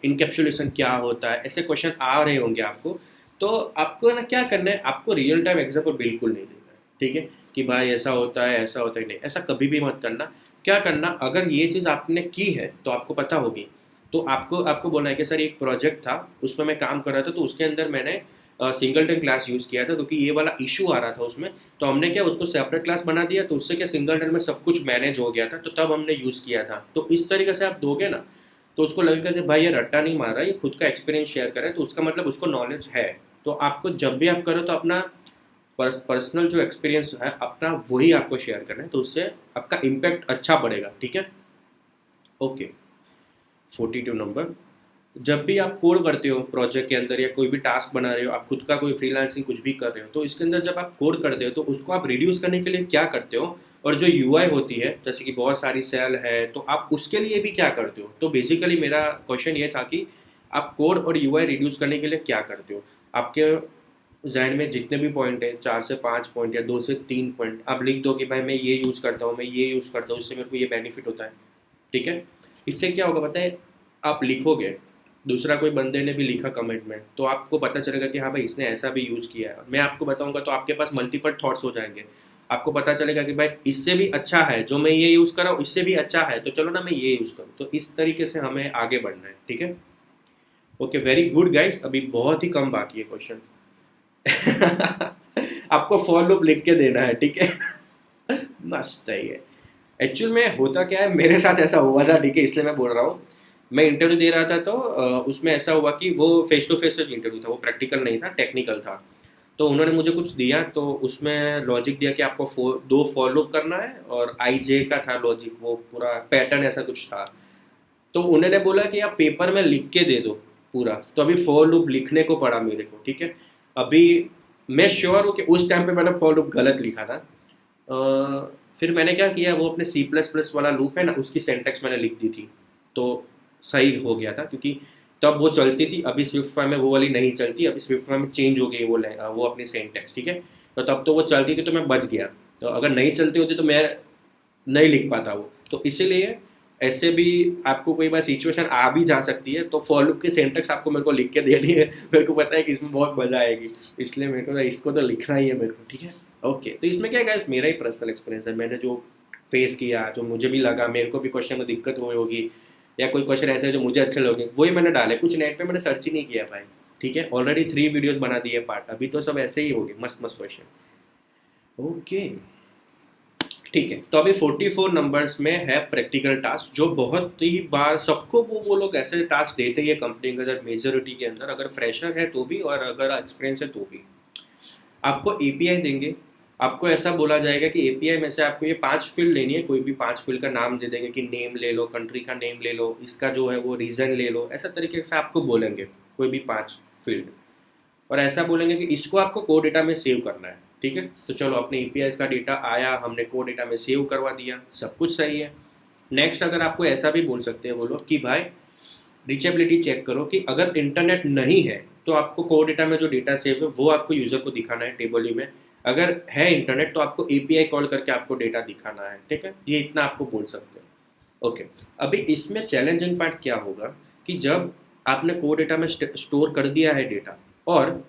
इनकेप्सुलेशन क्या होता है, ऐसे क्वेश्चन आ रहे होंगे आपको। तो आपको ना क्या करना है, आपको रियल टाइम एग्जाम्पल बिल्कुल नहीं देना है, ठीक है, कि भाई ऐसा होता है ऐसा होता है, नहीं ऐसा कभी भी मत करना। क्या करना, अगर ये चीज़ आपने की है तो आपको पता होगी, तो आपको आपको बोलना है कि सर एक प्रोजेक्ट था उसमें मैं काम कर रहा था, तो उसके अंदर मैंने सिंगलटन क्लास यूज़ किया था क्योंकि ये वाला इशू आ रहा था उसमें, तो हमने क्या उसको सेपरेट क्लास बना दिया, तो उससे क्या सिंगलटन में सब कुछ मैनेज हो गया था, तो तब हमने यूज़ किया था। तो इस तरीके से आप दोगे ना, तो उसको लगेगा कि भाई ये रट्टा नहीं मार रहा, ये खुद का एक्सपीरियंस शेयर करे, तो उसका मतलब उसको नॉलेज है। तो आपको जब भी आप करो तो अपना पर्सनल जो एक्सपीरियंस है अपना वही आपको शेयर करना है, तो उससे आपका इम्पैक्ट अच्छा पड़ेगा, ठीक है। ओके, 42 नंबर, जब भी आप कोड करते हो प्रोजेक्ट के अंदर या कोई भी टास्क बना रहे हो, आप खुद का कोई फ्रीलांसिंग कुछ भी कर रहे हो, तो इसके अंदर जब आप कोड करते हो तो उसको आप रिड्यूस करने के लिए क्या करते हो, और जो यूआई होती है जैसे कि बहुत सारी सेल है तो आप उसके लिए भी क्या करते हो। तो बेसिकली मेरा क्वेश्चन ये था कि आप कोड और यूआई रिड्यूस करने के लिए क्या करते हो। आपके जहन में जितने भी पॉइंट है, 4 से 5 पॉइंट या 2 से 3 पॉइंट, आप लिख दो कि भाई मैं ये यूज़ करता हूँ, मैं ये यूज़ करता हूँ, इससे मेरे को ये बेनिफिट होता है, ठीक है। इससे क्या होगा पता है, आप लिखोगे, दूसरा कोई बंदे ने भी लिखा कमेंट में, तो आपको पता चलेगा कि हाँ भाई इसने ऐसा भी यूज़ किया है। मैं आपको बताऊंगा तो आपके पास मल्टीपल थॉट्स हो जाएंगे, आपको पता चलेगा कि भाई इससे भी अच्छा है जो मैं ये यूज़ कर रहा हूँ, इससे भी अच्छा है, तो चलो ना मैं ये यूज़ करूँ। तो इस तरीके से हमें आगे बढ़ना है, ठीक है। ओके, वेरी गुड गाइस, अभी बहुत ही कम बाकी है क्वेश्चन। आपको फॉर लूप लिख के देना है, ठीक है। मस्त है ये। एक्चुअल में होता क्या है, मेरे साथ ऐसा हुआ था, ठीक है, इसलिए मैं बोल रहा हूँ। मैं इंटरव्यू दे रहा था तो उसमें ऐसा हुआ कि वो फेस टू फेस इंटरव्यू था, वो प्रैक्टिकल नहीं था, टेक्निकल था। तो उन्होंने मुझे कुछ दिया, तो उसमें लॉजिक दिया कि आपको दो फॉर लूप करना है, और आई जे का था लॉजिक, वो पूरा पैटर्न ऐसा कुछ था। तो उन्होंने बोला कि आप पेपर में लिख के दे दो पूरा, तो अभी फॉर लूप लिखने को पड़ा मेरे को, ठीक है। अभी मैं श्योर हूँ कि उस टाइम पे मैंने फॉर लूप गलत लिखा था। फिर मैंने क्या किया, वो अपने सी प्लस प्लस वाला लूप है ना, उसकी सेंटेक्स मैंने लिख दी थी, तो सही हो गया था, क्योंकि तब वो चलती थी, अभी स्विफ्ट फाइव में वो वाली नहीं चलती, अभी स्विफ्ट फाइव में चेंज हो गई वो अपनी सेंटेक्स, ठीक है। तो तब तो वो चलती थी तो मैं बच गया, तो अगर नहीं चलती होती तो मैं नहीं लिख पाता वो। तो इसीलिए ऐसे भी आपको कोई बार सिचुएशन आ भी जा सकती है, तो फॉर लूप की सेंटेक्स आपको मेरे को लिख के देनी है। मेरे को पता है कि इसमें बहुत मजा आएगी, इसलिए मेरे को इसको तो लिखना ही है मेरे को, ठीक है। ओके, तो इसमें क्या गाइस, मेरा ही पर्सनल एक्सपीरियंस है, मैंने जो फेस किया, जो मुझे भी लगा मेरे को भी क्वेश्चन में दिक्कत हुई होगी, या कोई क्वेश्चन ऐसे है जो मुझे अच्छे लगे, वही मैंने डाले। कुछ नेट पे मैंने सर्च ही नहीं किया भाई, ठीक है। ऑलरेडी 3 वीडियोस बना दिए पार्ट, अभी तो सब ऐसे ही हो गए, मस्त मस्त क्वेश्चन। ओके, ठीक है। तो अभी 44 नंबर्स में है प्रैक्टिकल टास्क, जो बहुत ही बार सबको वो लोग ऐसे टास्क देते ही है कंपनी के अंदर, मेजोरिटी के अंदर, अगर फ्रेशर है तो भी और अगर एक्सपीरियंस है तो भी। आपको एपीआई देंगे, आपको ऐसा बोला जाएगा कि एपीआई में से आपको ये 5 फील्ड लेनी है, कोई भी 5 फील्ड का नाम दे देंगे कि नेम ले लो, कंट्री का नेम ले लो, इसका जो है वो रीज़न ले लो, ऐसा तरीके से आपको बोलेंगे कोई भी 5 फील्ड, और ऐसा बोलेंगे कि इसको आपको कोड डेटा में सेव करना है, ठीक है। तो चलो अपने ईपीआई का डेटा आया, हमने कोड डेटा में सेव करवा दिया, सब कुछ सही है। नेक्स्ट अगर आपको ऐसा भी बोल सकते हैं वो लोग कि भाई रीचेबिलिटी चेक करो, कि अगर इंटरनेट नहीं है तो आपको कोड डेटा में जो डेटा सेव है वो आपको यूज़र को दिखाना है टेबल व्यू में, अगर है इंटरनेट तो आपको एपीआई कॉल करके आपको डेटा दिखाना है, ठीक है। ये इतना आपको बोल सकते हैं। ओके, अभी इसमें चैलेंजिंग पार्ट क्या होगा कि जब आपने कोड डेटा में स्टोर कर दिया है डेटा, और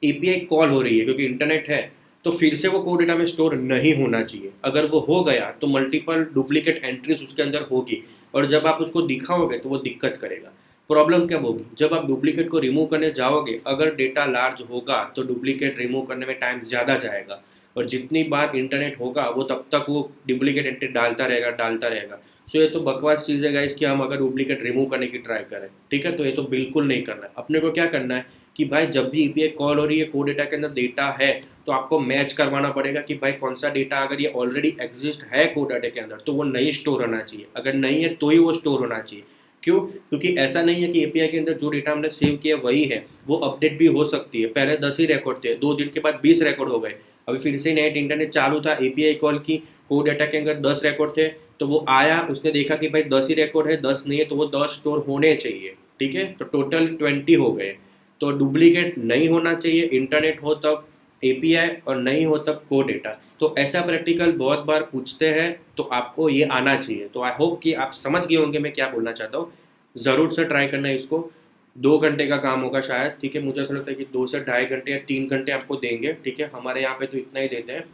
एपीआई कॉल हो रही है क्योंकि इंटरनेट है, तो फिर से वो कोड डेटा में स्टोर नहीं होना चाहिए। अगर वो हो गया तो मल्टीपल डुप्लीकेट एंट्रीज उसके अंदर होगी, और जब आप उसको दिखाओगे तो वो दिक्कत करेगा। प्रॉब्लम कब होगी, जब आप डुप्लीकेट को रिमूव करने जाओगे, अगर डेटा लार्ज होगा तो डुप्लीकेट रिमूव करने में टाइम ज़्यादा जाएगा, और जितनी बार इंटरनेट होगा वो तब तक वो डुप्लीकेट एंट्री डालता रहेगा डालता रहेगा। सो ये तो बकवास चीज़ है गाइस कि हम अगर डुप्लीकेट रिमूव करने की ट्राई करें, ठीक है। तो ये तो बिल्कुल नहीं करना है। अपने को क्या करना है कि भाई जब भी ईपीआई कॉल हो रही है, कोड डेटा के अंदर डेटा है, तो आपको मैच करवाना पड़ेगा कि भाई कौन सा डेटा, अगर ये ऑलरेडी एग्जिस्ट है कोड डेटा के अंदर तो वो नहीं स्टोर होना चाहिए, अगर नहीं है तो ही वो स्टोर होना चाहिए। क्यों? क्योंकि ऐसा नहीं है कि एपीआई के अंदर जो डेटा हमने सेव किया वही है, वो अपडेट भी हो सकती है। पहले 10 ही रिकॉर्ड थे, 2 दिन के बाद 20 रिकॉर्ड हो गए। अभी फिर से नेट इंटरनेट चालू था, एपीआई कॉल की, कोड डेटा के अंदर 10 रिकॉर्ड थे, तो वो आया, उसने देखा कि भाई 10 ही रिकॉर्ड है, 10 नहीं है, तो वो 10 स्टोर होने चाहिए, ठीक है। तो टोटल 20 हो गए। तो डुप्लीकेट नहीं होना चाहिए, इंटरनेट हो तब एपीआई, और नहीं हो तब कोड डेटा। तो ऐसा प्रैक्टिकल बहुत बार पूछते हैं, तो आपको ये आना चाहिए। तो आई होप कि आप समझ गए होंगे मैं क्या बोलना चाहता हूँ। ज़रूर से ट्राई करना है इसको, 2 घंटे का काम होगा शायद, ठीक है। मुझे ऐसा लगता है कि 2 से ढाई घंटे या 3 घंटे आपको देंगे, ठीक है। हमारे यहाँ पे तो इतना ही देते हैं।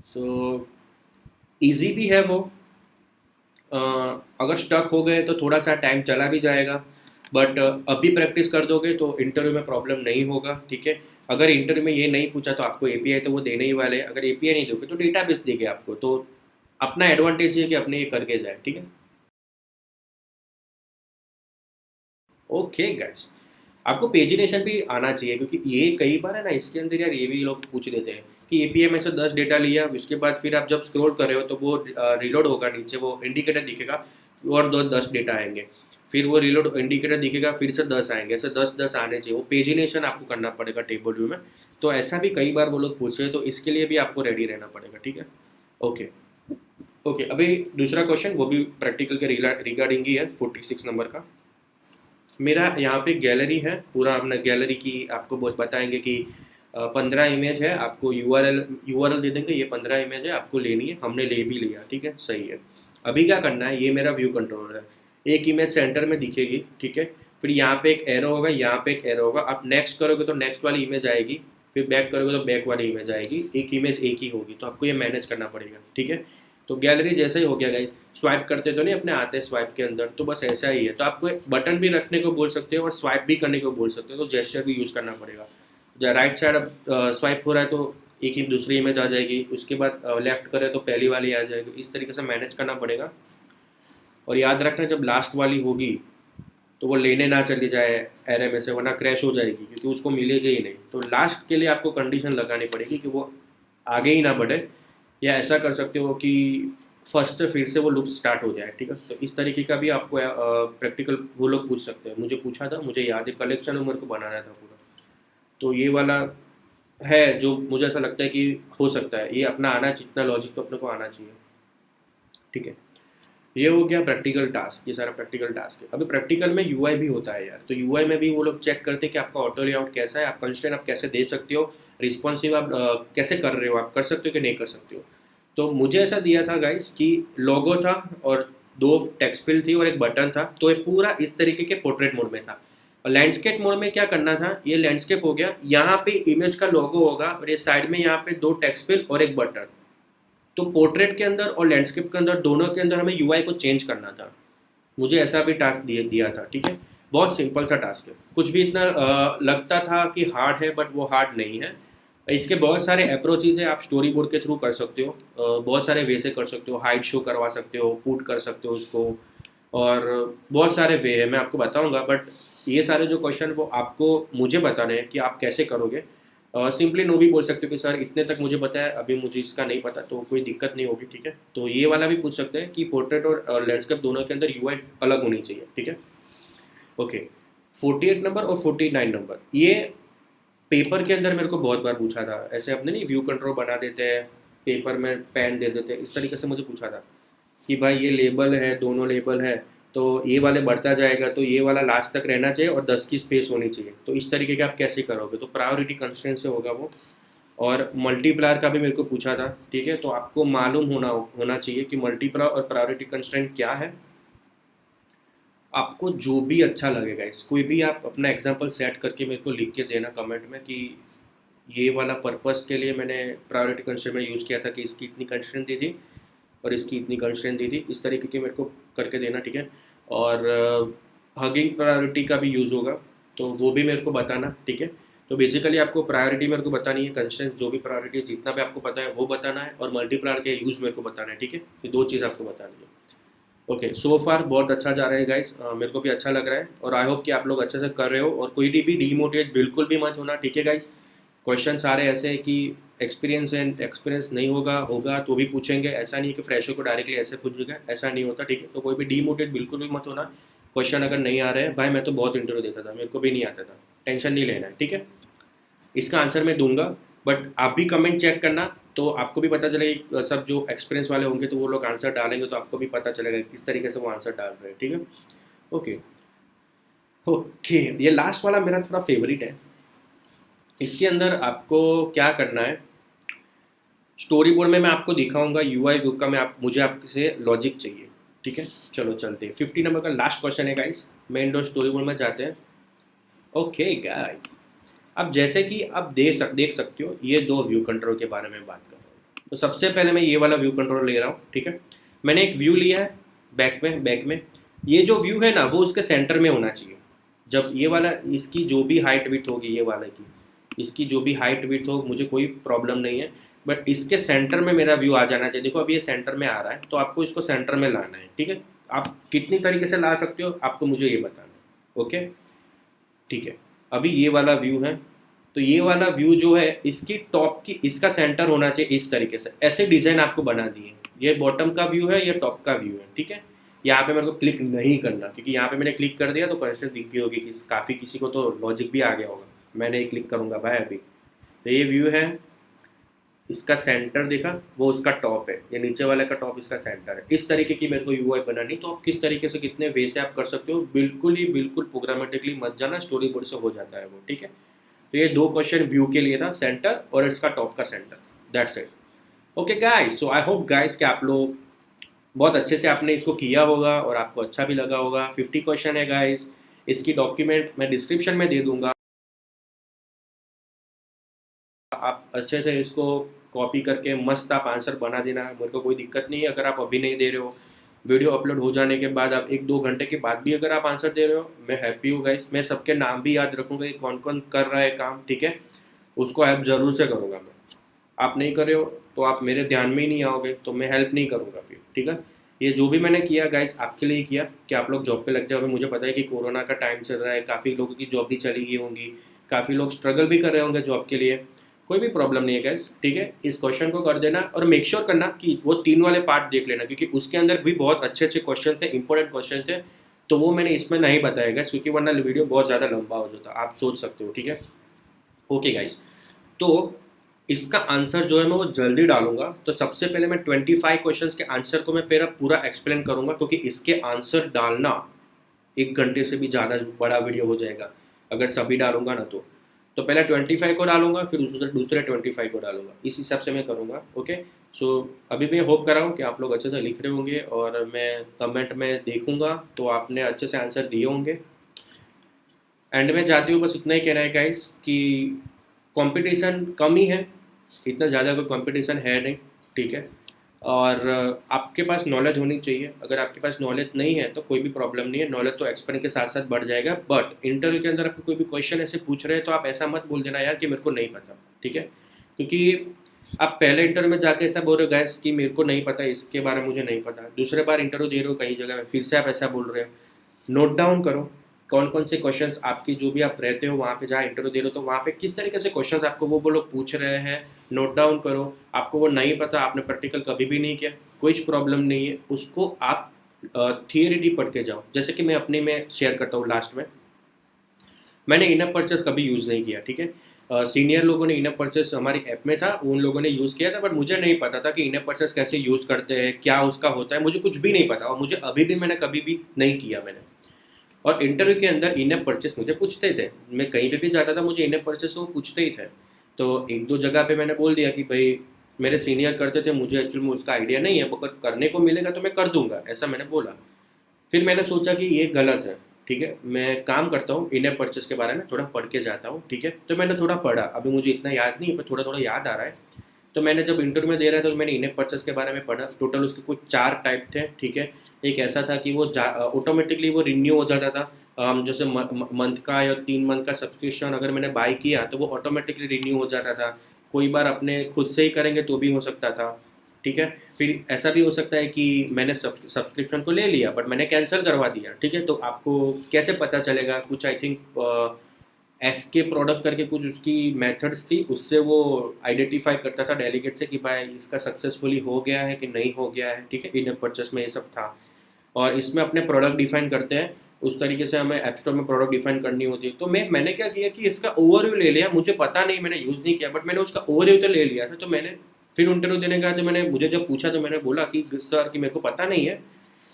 सो ईजी भी है वो। अ, अगर स्टक हो गए तो थोड़ा सा टाइम चला भी जाएगा, बट अभी प्रैक्टिस कर दोगे तो इंटरव्यू में प्रॉब्लम नहीं होगा, ठीक है। अगर इंटरव्यू में ये नहीं पूछा तो आपको एपीआई तो वो देने ही वाले हैं, अगर एपीआई नहीं दोगे तो डेटाबेस देंगे आपको। तो अपना एडवांटेज है कि अपने ये करके जाए, ठीक है। ओके गाइस, आपको पेजिनेशन भी आना चाहिए, क्योंकि ये कई बार है ना इसके अंदर यार ये भी लोग पूछ देते हैं कि एपीआई में से 10 डेटा लिया, उसके बाद फिर आप जब स्क्रॉल कर रहे हो तो वो रिलोड होगा, नीचे वो इंडिकेटर दिखेगा और 10 डेटा आएंगे, फिर वो रिलोड इंडिकेटर दिखेगा, फिर से 10 आएंगे, ऐसे 10 आने चाहिए। वो पेजिनेशन आपको करना पड़ेगा टेबल व्यू में। तो ऐसा भी कई बार वो लोग पूछ रहे हैं, तो इसके लिए भी आपको रेडी रहना पड़ेगा, ठीक है। ओके ओके, अभी दूसरा क्वेश्चन वो भी प्रैक्टिकल के रिगार्डिंग ही है, 46 नंबर का। मेरा यहाँ पे गैलरी है पूरा, अपना गैलरी की आपको बहुत बताएंगे कि 15 इमेज है, आपको यूआरएल दे देंगे, ये 15 इमेज है, आपको लेनी है, हमने ले भी लिया, ठीक है, सही है। अभी क्या करना है, ये मेरा व्यू कंट्रोलर है, एक इमेज सेंटर में दिखेगी, ठीक है, फिर यहाँ पे एक एरो होगा, यहाँ पे एक एरो होगा, आप नेक्स्ट करोगे तो नेक्स्ट वाली इमेज आएगी, फिर बैक करोगे तो बैक वाली इमेज आएगी, एक इमेज एक ही होगी, तो आपको ये मैनेज करना पड़ेगा, ठीक है। तो गैलरी जैसा ही हो गया गाइस, स्वाइप करते तो नहीं अपने आते स्वाइप के अंदर, तो बस ऐसा ही है। तो आपको बटन भी रखने को बोल सकते हो और स्वाइप भी करने को बोल सकते हो, तो जेस्चर भी यूज़ करना पड़ेगा। जब राइट साइड स्वाइप हो रहा है तो एक ही दूसरी इमेज आ जाएगी, उसके बाद लेफ्ट करें तो पहली वाली आ जाएगी, इस तरीके से मैनेज करना पड़ेगा। और याद रखना जब लास्ट वाली होगी तो वो लेने ना चली जाए एरे में से, वरना क्रैश हो जाएगी, क्योंकि उसको मिलेगी ही नहीं। तो लास्ट के लिए आपको कंडीशन लगानी पड़ेगी कि वो आगे ही ना बढ़े, या ऐसा कर सकते हो कि फर्स्ट फिर से वो लूप स्टार्ट हो जाए, ठीक है। तो इस तरीके का भी आपको प्रैक्टिकल वो लोग पूछ सकते हैं। मुझे पूछा था, मुझे याद है, कलेक्शन मेरे को बनाना था पूरा, तो ये वाला है जो मुझे ऐसा लगता है कि हो सकता है, ये अपना आना चाहिए, इतना लॉजिक तो अपने को आना चाहिए, ठीक है। ये हो गया प्रैक्टिकल टास्क, ये सारा प्रैक्टिकल टास्क है। अभी प्रैक्टिकल में यूआई भी होता है यार, तो यूआई में भी वो लोग चेक करते हैं कि आपका ऑटो लेआउट कैसा है, आप कंस्ट्रेंट आप कैसे दे सकते हो, रिस्पॉन्सिव आप कैसे कर रहे हो, आप कर सकते हो कि नहीं कर सकते हो। तो मुझे ऐसा दिया था गाइस कि लोगो था और 2 टेक्स्ट फील्ड थी और एक बटन था, तो ये पूरा इस तरीके के पोर्ट्रेट मोड में था। और लैंडस्केप मोड में क्या करना था, ये लैंडस्केप हो गया, यहाँ पे इमेज का लोगो होगा और ये साइड में यहाँ पे 2 टेक्स्ट फील्ड और एक बटन। तो पोर्ट्रेट के अंदर और लैंडस्केप के अंदर दोनों के अंदर हमें यूआई को चेंज करना था। मुझे ऐसा भी टास्क दिया था, ठीक है। बहुत सिंपल सा टास्क है, कुछ भी इतना लगता था कि हार्ड है, बट वो हार्ड नहीं है। इसके बहुत सारे अप्रोचेस है, आप स्टोरी बोर्ड के थ्रू कर सकते हो, बहुत सारे वे से कर सकते हो, हाइड शो करवा सकते हो, पुट कर सकते हो उसको, और बहुत सारे वे है, मैं आपको बताऊंगा। बट ये सारे जो क्वेश्चन वो आपको मुझे बताने हैं कि आप कैसे करोगे। सिंपली नो भी बोल सकते हो कि सर इतने तक मुझे पता है, अभी मुझे इसका नहीं पता, तो कोई दिक्कत नहीं होगी, ठीक है। तो ये वाला भी पूछ सकते हैं कि पोर्ट्रेट और लैंडस्केप दोनों के अंदर यूआई अलग होनी चाहिए, ठीक है। ओके, 48 नंबर और 49 नंबर, ये पेपर के अंदर मेरे को बहुत बार पूछा था, ऐसे अपने नहीं व्यू कंट्रोल बना देते हैं, पेपर में पेन दे देते हैं, इस तरीके से मुझे पूछा था कि भाई ये लेबल है, दोनों लेबल है, तो ये वाले बढ़ता जाएगा, तो ये वाला लास्ट तक रहना चाहिए और 10 की स्पेस होनी चाहिए, तो इस तरीके के आप कैसे करोगे। तो प्रायोरिटी कंस्ट्रेंट से होगा वो। और मल्टीप्लायर का भी मेरे को पूछा था, ठीक है। तो आपको मालूम होना चाहिए कि मल्टीप्लायर और प्रायोरिटी कंस्ट्रेंट क्या है। आपको जो भी अच्छा लगेगा, इस कोई भी आप अपना एग्जांपल सेट करके मेरे को लिख के देना कमेंट में कि ये वाला पर्पस के लिए मैंने प्रायोरिटी कंस्ट्रेंट में यूज़ किया था, कि इसकी इतनी कंस्ट्रेंट दी थी और इसकी इतनी कंस्ट्रेंट दी थी, इस तरीके के मेरे को करके देना, ठीक है। और हगिंग प्रायोरिटी का भी यूज़ होगा, तो वो भी मेरे को बताना, ठीक है। तो बेसिकली आपको प्रायोरिटी मेरे को बतानी है, कंस्ट्रेंट जो भी प्रायोरिटी है जितना भी आपको पता है वो बताना है, और मल्टीप्लायर के यूज़ मेरे को बताना है, ठीक है। ये 2 चीज़ आपको बतानी है। ओके, सो फार बहुत अच्छा जा रहा है गाइस, मेरे को भी अच्छा लग रहा है, और आई होप कि आप लोग अच्छे से कर रहे हो, और कोई भी डीमोटिवेट बिल्कुल भी मत होना, ठीक है गाइस। क्वेश्चन सारे ऐसे हैं कि एक्सपीरियंस है, एक्सपीरियंस नहीं होगा तो भी पूछेंगे, ऐसा नहीं है कि फ्रेशर को डायरेक्टली ऐसे पूछेगा, ऐसा नहीं होता, ठीक है। तो कोई भी डीमोटिवेट बिल्कुल भी मत होना। क्वेश्चन अगर नहीं आ रहे हैं, भाई मैं तो बहुत इंटरव्यू देता था, मेरे को भी नहीं आता था, टेंशन नहीं लेना है, ठीक है। इसका आंसर मैं दूंगा, बट आप भी कमेंट चेक करना, तो आपको भी पता चलेगा, सब जो एक्सपीरियंस वाले होंगे तो वो लोग आंसर डालेंगे, तो आपको भी पता चलेगा किस तरीके से वो आंसर डाल रहे हैं, ठीक है। ओके ओके, ये लास्ट वाला मेरा थोड़ा फेवरेट है। इसके अंदर आपको क्या करना है, स्टोरी बोर्ड में मैं आपको दिखाऊंगा यूआई व्यू का, मुझे आपसे लॉजिक चाहिए, ठीक है। चलो चलते हैं, 50 नंबर का लास्ट क्वेश्चन है guys, main door story board में जाते हैं। ओके गाइस, अब जैसे कि आप देख सकते हो, ये 2 व्यू कंट्रोल के बारे में बात कर रहा हूँ। तो सबसे पहले मैं ये वाला व्यू कंट्रोल ले रहा हूँ, ठीक है। मैंने एक व्यू लिया है बैक में, ये जो व्यू है ना वो उसके सेंटर में होना चाहिए। जब ये वाला, इसकी जो भी हाइट विड्थ होगी, ये वाले की, इसकी जो भी हाइट विड्थ हो, मुझे कोई प्रॉब्लम नहीं है, बट इसके सेंटर में मेरा व्यू आ जाना चाहिए। देखो अभी ये सेंटर में आ रहा है, तो आपको इसको सेंटर में लाना है, ठीक है। आप कितनी तरीके से ला सकते हो आपको मुझे ये बताना है, ओके, ठीक है। अभी ये वाला व्यू है, तो ये वाला व्यू जो है इसकी टॉप की, इसका सेंटर होना चाहिए इस तरीके से, ऐसे डिज़ाइन आपको बना दिए। ये बॉटम का व्यू है, ये टॉप का व्यू है, ठीक है। यहाँ पे मेरे को क्लिक नहीं करना, क्योंकि यहाँ पे मैंने क्लिक कर दिया तो क्वेश्चन दिख गई होगी, काफ़ी किसी को तो लॉजिक भी आ गया होगा। मैं नहीं क्लिक करूँगा भाई अभी। तो ये व्यू है, इसका सेंटर देखा, वो उसका टॉप है, ये नीचे वाले का टॉप इसका सेंटर है। इस तरीके की मेरे को यूआई बनानी। तो आप किस तरीके से, कितने वे से आप कर सकते हो, बिल्कुल ही बिल्कुल प्रोग्रामेटिकली मत जाना, स्टोरी बोर्ड से हो जाता है वो, ठीक है। तो ये 2 क्वेश्चन व्यू के लिए था, सेंटर और इसका टॉप का centre, that's it. Okay guys, so I hope guys कि आप लोग बहुत अच्छे से आपने इसको किया होगा और आपको अच्छा भी लगा होगा। 50 क्वेश्चन है गाइस, इसकी डॉक्यूमेंट मैं डिस्क्रिप्शन में दे दूंगा, आप अच्छे से इसको कॉपी करके मस्त आप आंसर बना देना, मेरे को कोई दिक्कत नहीं है। अगर आप अभी नहीं दे रहे हो, वीडियो अपलोड हो जाने के बाद आप 1-2 घंटे के बाद भी अगर आप आंसर दे रहे हो, मैं हैप्पी हूँ गाइस। मैं सबके नाम भी याद रखूँगा कि कौन कौन कर रहा है काम, ठीक है। उसको हेल्प ज़रूर से करूँगा मैं। आप नहीं कर रहे हो तो आप मेरे ध्यान में ही नहीं आओगे, तो मैं हेल्प नहीं करूँगा फिर, ठीक है। ये जो भी मैंने किया गाइस आपके लिए किया कि आप लोग जॉब पे लग जाओ। अभी मुझे पता है कि कोरोना का टाइम चल रहा है, काफ़ी लोगों की जॉब भी चली गई होंगी, काफ़ी लोग स्ट्रगल भी कर रहे होंगे जॉब के लिए। कोई भी प्रॉब्लम नहीं है गैस, ठीक है। इस क्वेश्चन को कर देना और मेक श्योर करना कि वो 3 वाले पार्ट देख लेना, क्योंकि उसके अंदर भी बहुत अच्छे अच्छे क्वेश्चन थे, इंपॉर्टेंट क्वेश्चन थे। तो वो मैंने इसमें नहीं बताया गैस, क्योंकि वरना वीडियो बहुत ज़्यादा लंबा हो जाता, आप सोच सकते हो, ठीक है। ओके गाइस, तो इसका आंसर जो है मैं वो जल्दी डालूंगा। तो सबसे पहले मैं 25 क्वेश्चंस के आंसर को मैं पूरा एक्सप्लेन करूंगा, क्योंकि इसके आंसर डालना 1 घंटे से भी ज़्यादा बड़ा वीडियो हो जाएगा अगर सभी डालूंगा ना। तो पहले 25 को डालूंगा, फिर दूसरे 25 को डालूंगा, इस हिसाब से मैं करूंगा। ओके, सो अभी मैं होप कर रहा हूँ कि आप लोग अच्छे से लिख रहे होंगे और मैं कमेंट में देखूंगा तो आपने अच्छे से आंसर दिए होंगे। एंड में जाती हूँ बस इतना ही कहना है गाइस कि कंपटीशन कम ही है, इतना ज़्यादा कोई कंपटीशन है नहीं, ठीक है। और आपके पास नॉलेज होनी चाहिए। अगर आपके पास नॉलेज नहीं है तो कोई भी प्रॉब्लम नहीं है, नॉलेज तो एक्सपीरियंस के साथ साथ बढ़ जाएगा। बट इंटरव्यू के अंदर आपको कोई भी क्वेश्चन ऐसे पूछ रहे हैं तो आप ऐसा मत बोल देना यार कि मेरे को नहीं पता, ठीक है। क्योंकि आप पहले इंटरव्यू में जाके ऐसा बोल रहे हो गैस कि मेरे को नहीं पता, इसके बारे में मुझे नहीं पता, दूसरे बार इंटरव्यू दे रहे हो कहीं जगह में फिर से आप ऐसा बोल रहे हो। नोट डाउन करो कौन कौन से क्वेश्चंस आपकी, जो भी आप रहते हो वहाँ पे जहाँ इंटरव्यू दे रहे हो तो वहाँ पे किस तरीके से क्वेश्चंस आपको वो लोग पूछ रहे हैं, नोट डाउन करो। आपको वो नहीं पता, आपने प्रैक्टिकल कभी भी नहीं किया, कोई प्रॉब्लम नहीं है, उसको आप थियरी पढ़ के जाओ। जैसे कि मैं अपने में शेयर करता हूँ, लास्ट में मैंने इनअप परचेस कभी यूज़ नहीं किया, ठीक है। सीनियर लोगों ने इनअप परचेस हमारी ऐप में था, उन लोगों ने यूज़ किया था, बट मुझे नहीं पता था कि इनअप परचेस कैसे यूज़ करते हैं, क्या उसका होता है, मुझे कुछ भी नहीं पता और मुझे अभी भी मैंने कभी भी नहीं किया मैंने। और इंटरव्यू के अंदर इनअप परचेस मुझे पूछते थे, मैं कहीं पे भी जाता था मुझे इनअप परचेस वो पूछते ही थे। तो 1-2 जगह पे मैंने बोल दिया कि भाई मेरे सीनियर करते थे, मुझे एक्चुअली में उसका आइडिया नहीं है, अगर करने को मिलेगा तो मैं कर दूंगा, ऐसा मैंने बोला। फिर मैंने सोचा कि ये गलत है, ठीक है। मैं काम करता हूँ, इनअप परचेस के बारे में थोड़ा पढ़ के जाता हूँ, ठीक है। तो मैंने थोड़ा पढ़ा, अभी मुझे इतना याद नहीं है पर थोड़ा थोड़ा याद आ रहा है। तो मैंने जब इंटरव्यू में दे रहा था तो मैंने इनअप परचेस के बारे में पढ़ा। टोटल उसके कुछ 4 टाइप थे, ठीक है। एक ऐसा था कि वो ऑटोमेटिकली वो रिन्यू हो जाता था, जैसे मंथ का या 3 मंथ का सब्सक्रिप्शन अगर मैंने बाई किया तो वो ऑटोमेटिकली रिन्यू हो जाता था। कोई बार अपने खुद से ही करेंगे तो भी हो सकता था, ठीक है। फिर ऐसा भी हो सकता है कि मैंने सब्सक्रिप्शन को ले लिया बट मैंने कैंसिल करवा दिया, ठीक है। तो आपको कैसे पता चलेगा, कुछ आई थिंक एस के प्रोडक्ट करके कुछ उसकी मेथड्स थी, उससे वो आइडेंटिफाई करता था डेलीगेट से कि भाई इसका सक्सेसफुली हो गया है कि नहीं हो गया है, ठीक है। इन परचेस में ये सब था। और इसमें अपने प्रोडक्ट डिफाइन करते हैं, उस तरीके से हमें ऐप स्टोर में प्रोडक्ट डिफाइन करनी होती है। तो मैंने क्या किया कि इसका ओवरव्यू ले लिया, मुझे पता नहीं, मैंने यूज़ नहीं किया बट मैंने उसका ओवरव्यू तो ले लिया था। तो मैंने फिर इंटरव्यू देने का तो मैंने, मुझे जब पूछा तो मैंने बोला कि सर कि मेरे को पता नहीं है,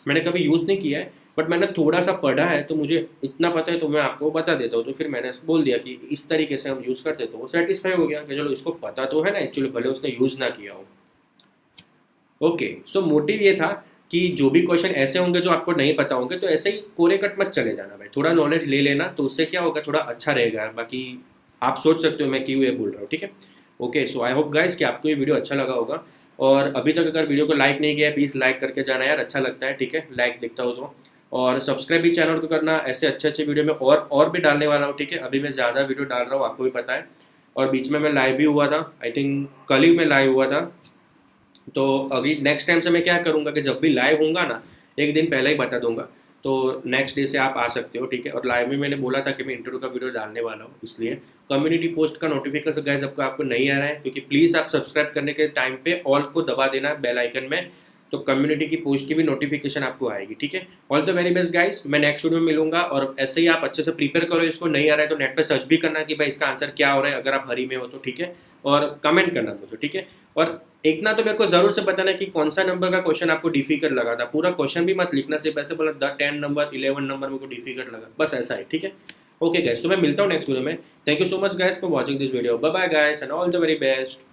मैंने कभी यूज़ नहीं किया है बट मैंने थोड़ा सा पढ़ा है तो मुझे इतना पता है तो मैं आपको बता देता हूँ। तो फिर मैंने बोल दिया कि इस तरीके से हम यूज़ करते, तो वो सेटिस्फाई हो गया कि चलो इसको पता तो है ना एक्चुअली, भले उसने यूज़ ना किया हो। ओके, सो मोटिव ये था कि जो भी क्वेश्चन ऐसे होंगे जो आपको नहीं पता होंगे तो ऐसे ही कोरे कट मत चले जाना भाई, थोड़ा नॉलेज ले लेना, तो उससे क्या होगा थोड़ा अच्छा रहेगा। बाकी आप सोच सकते हो मैं क्यों ये बोल रहा हूँ, ठीक है। ओके, सो आई होप गाइस कि आपको ये वीडियो अच्छा लगा होगा। और अभी तक अगर वीडियो को लाइक नहीं किया है प्लीज़ लाइक करके जाना यार, अच्छा लगता है, ठीक है, लाइक दिखता हो तो। और सब्सक्राइब भी चैनल को करना, ऐसे अच्छे अच्छे वीडियो में और भी डालने वाला हूँ, ठीक है। अभी मैं ज़्यादा वीडियो डाल रहा हूँ, आपको भी पता है। और बीच में मैं लाइव भी हुआ था, आई थिंक कल ही मैं लाइव हुआ था। तो अभी नेक्स्ट टाइम से मैं क्या करूँगा कि जब भी लाइव होऊंगा ना, एक दिन पहले ही बता दूंगा। तो नेक्स्ट डे से आप आ सकते हो, ठीक है। और लाइव में मैंने बोला था कि मैं इंटरव्यू का वीडियो डालने वाला हूँ, इसलिए कम्युनिटी पोस्ट का नोटिफिकेशन गाइस आपको नहीं आ रहा है, क्योंकि प्लीज़ आप सब्सक्राइब करने के टाइम पे ऑल को दबा देना बेल आइकन में, तो कम्युनिटी की पोस्ट की भी नोटिफिकेशन आपको आएगी, ठीक है। All the very best guys, मैं नेक्स्ट वीडियो में मिलूंगा। और ऐसे ही आप अच्छे से प्रिपेयर करो, इसको नहीं आ रहा है तो नेट पे सर्च भी करना कि भाई इसका आंसर क्या हो रहा है, अगर आप हरी में हो तो, ठीक है। और कमेंट करना मुझे, ठीक है। और इतना तो मेरे को जरूर से बताना कि कौन सा नंबर का क्वेश्चन आपको डिफिकल्ट लगा था। पूरा क्वेश्चन भी मत लिखना, सिर्फ ऐसे बोला 10 नंबर 11 नंबर मेरे को डिफिकल्ट लगा, बस ऐसा है, ठीक है। ओके गाइस, तो मैं मिलता हूँ नेक्स्ट वीडियो में। Thank you so much guys for watching this video. Bye bye guys and all the very best.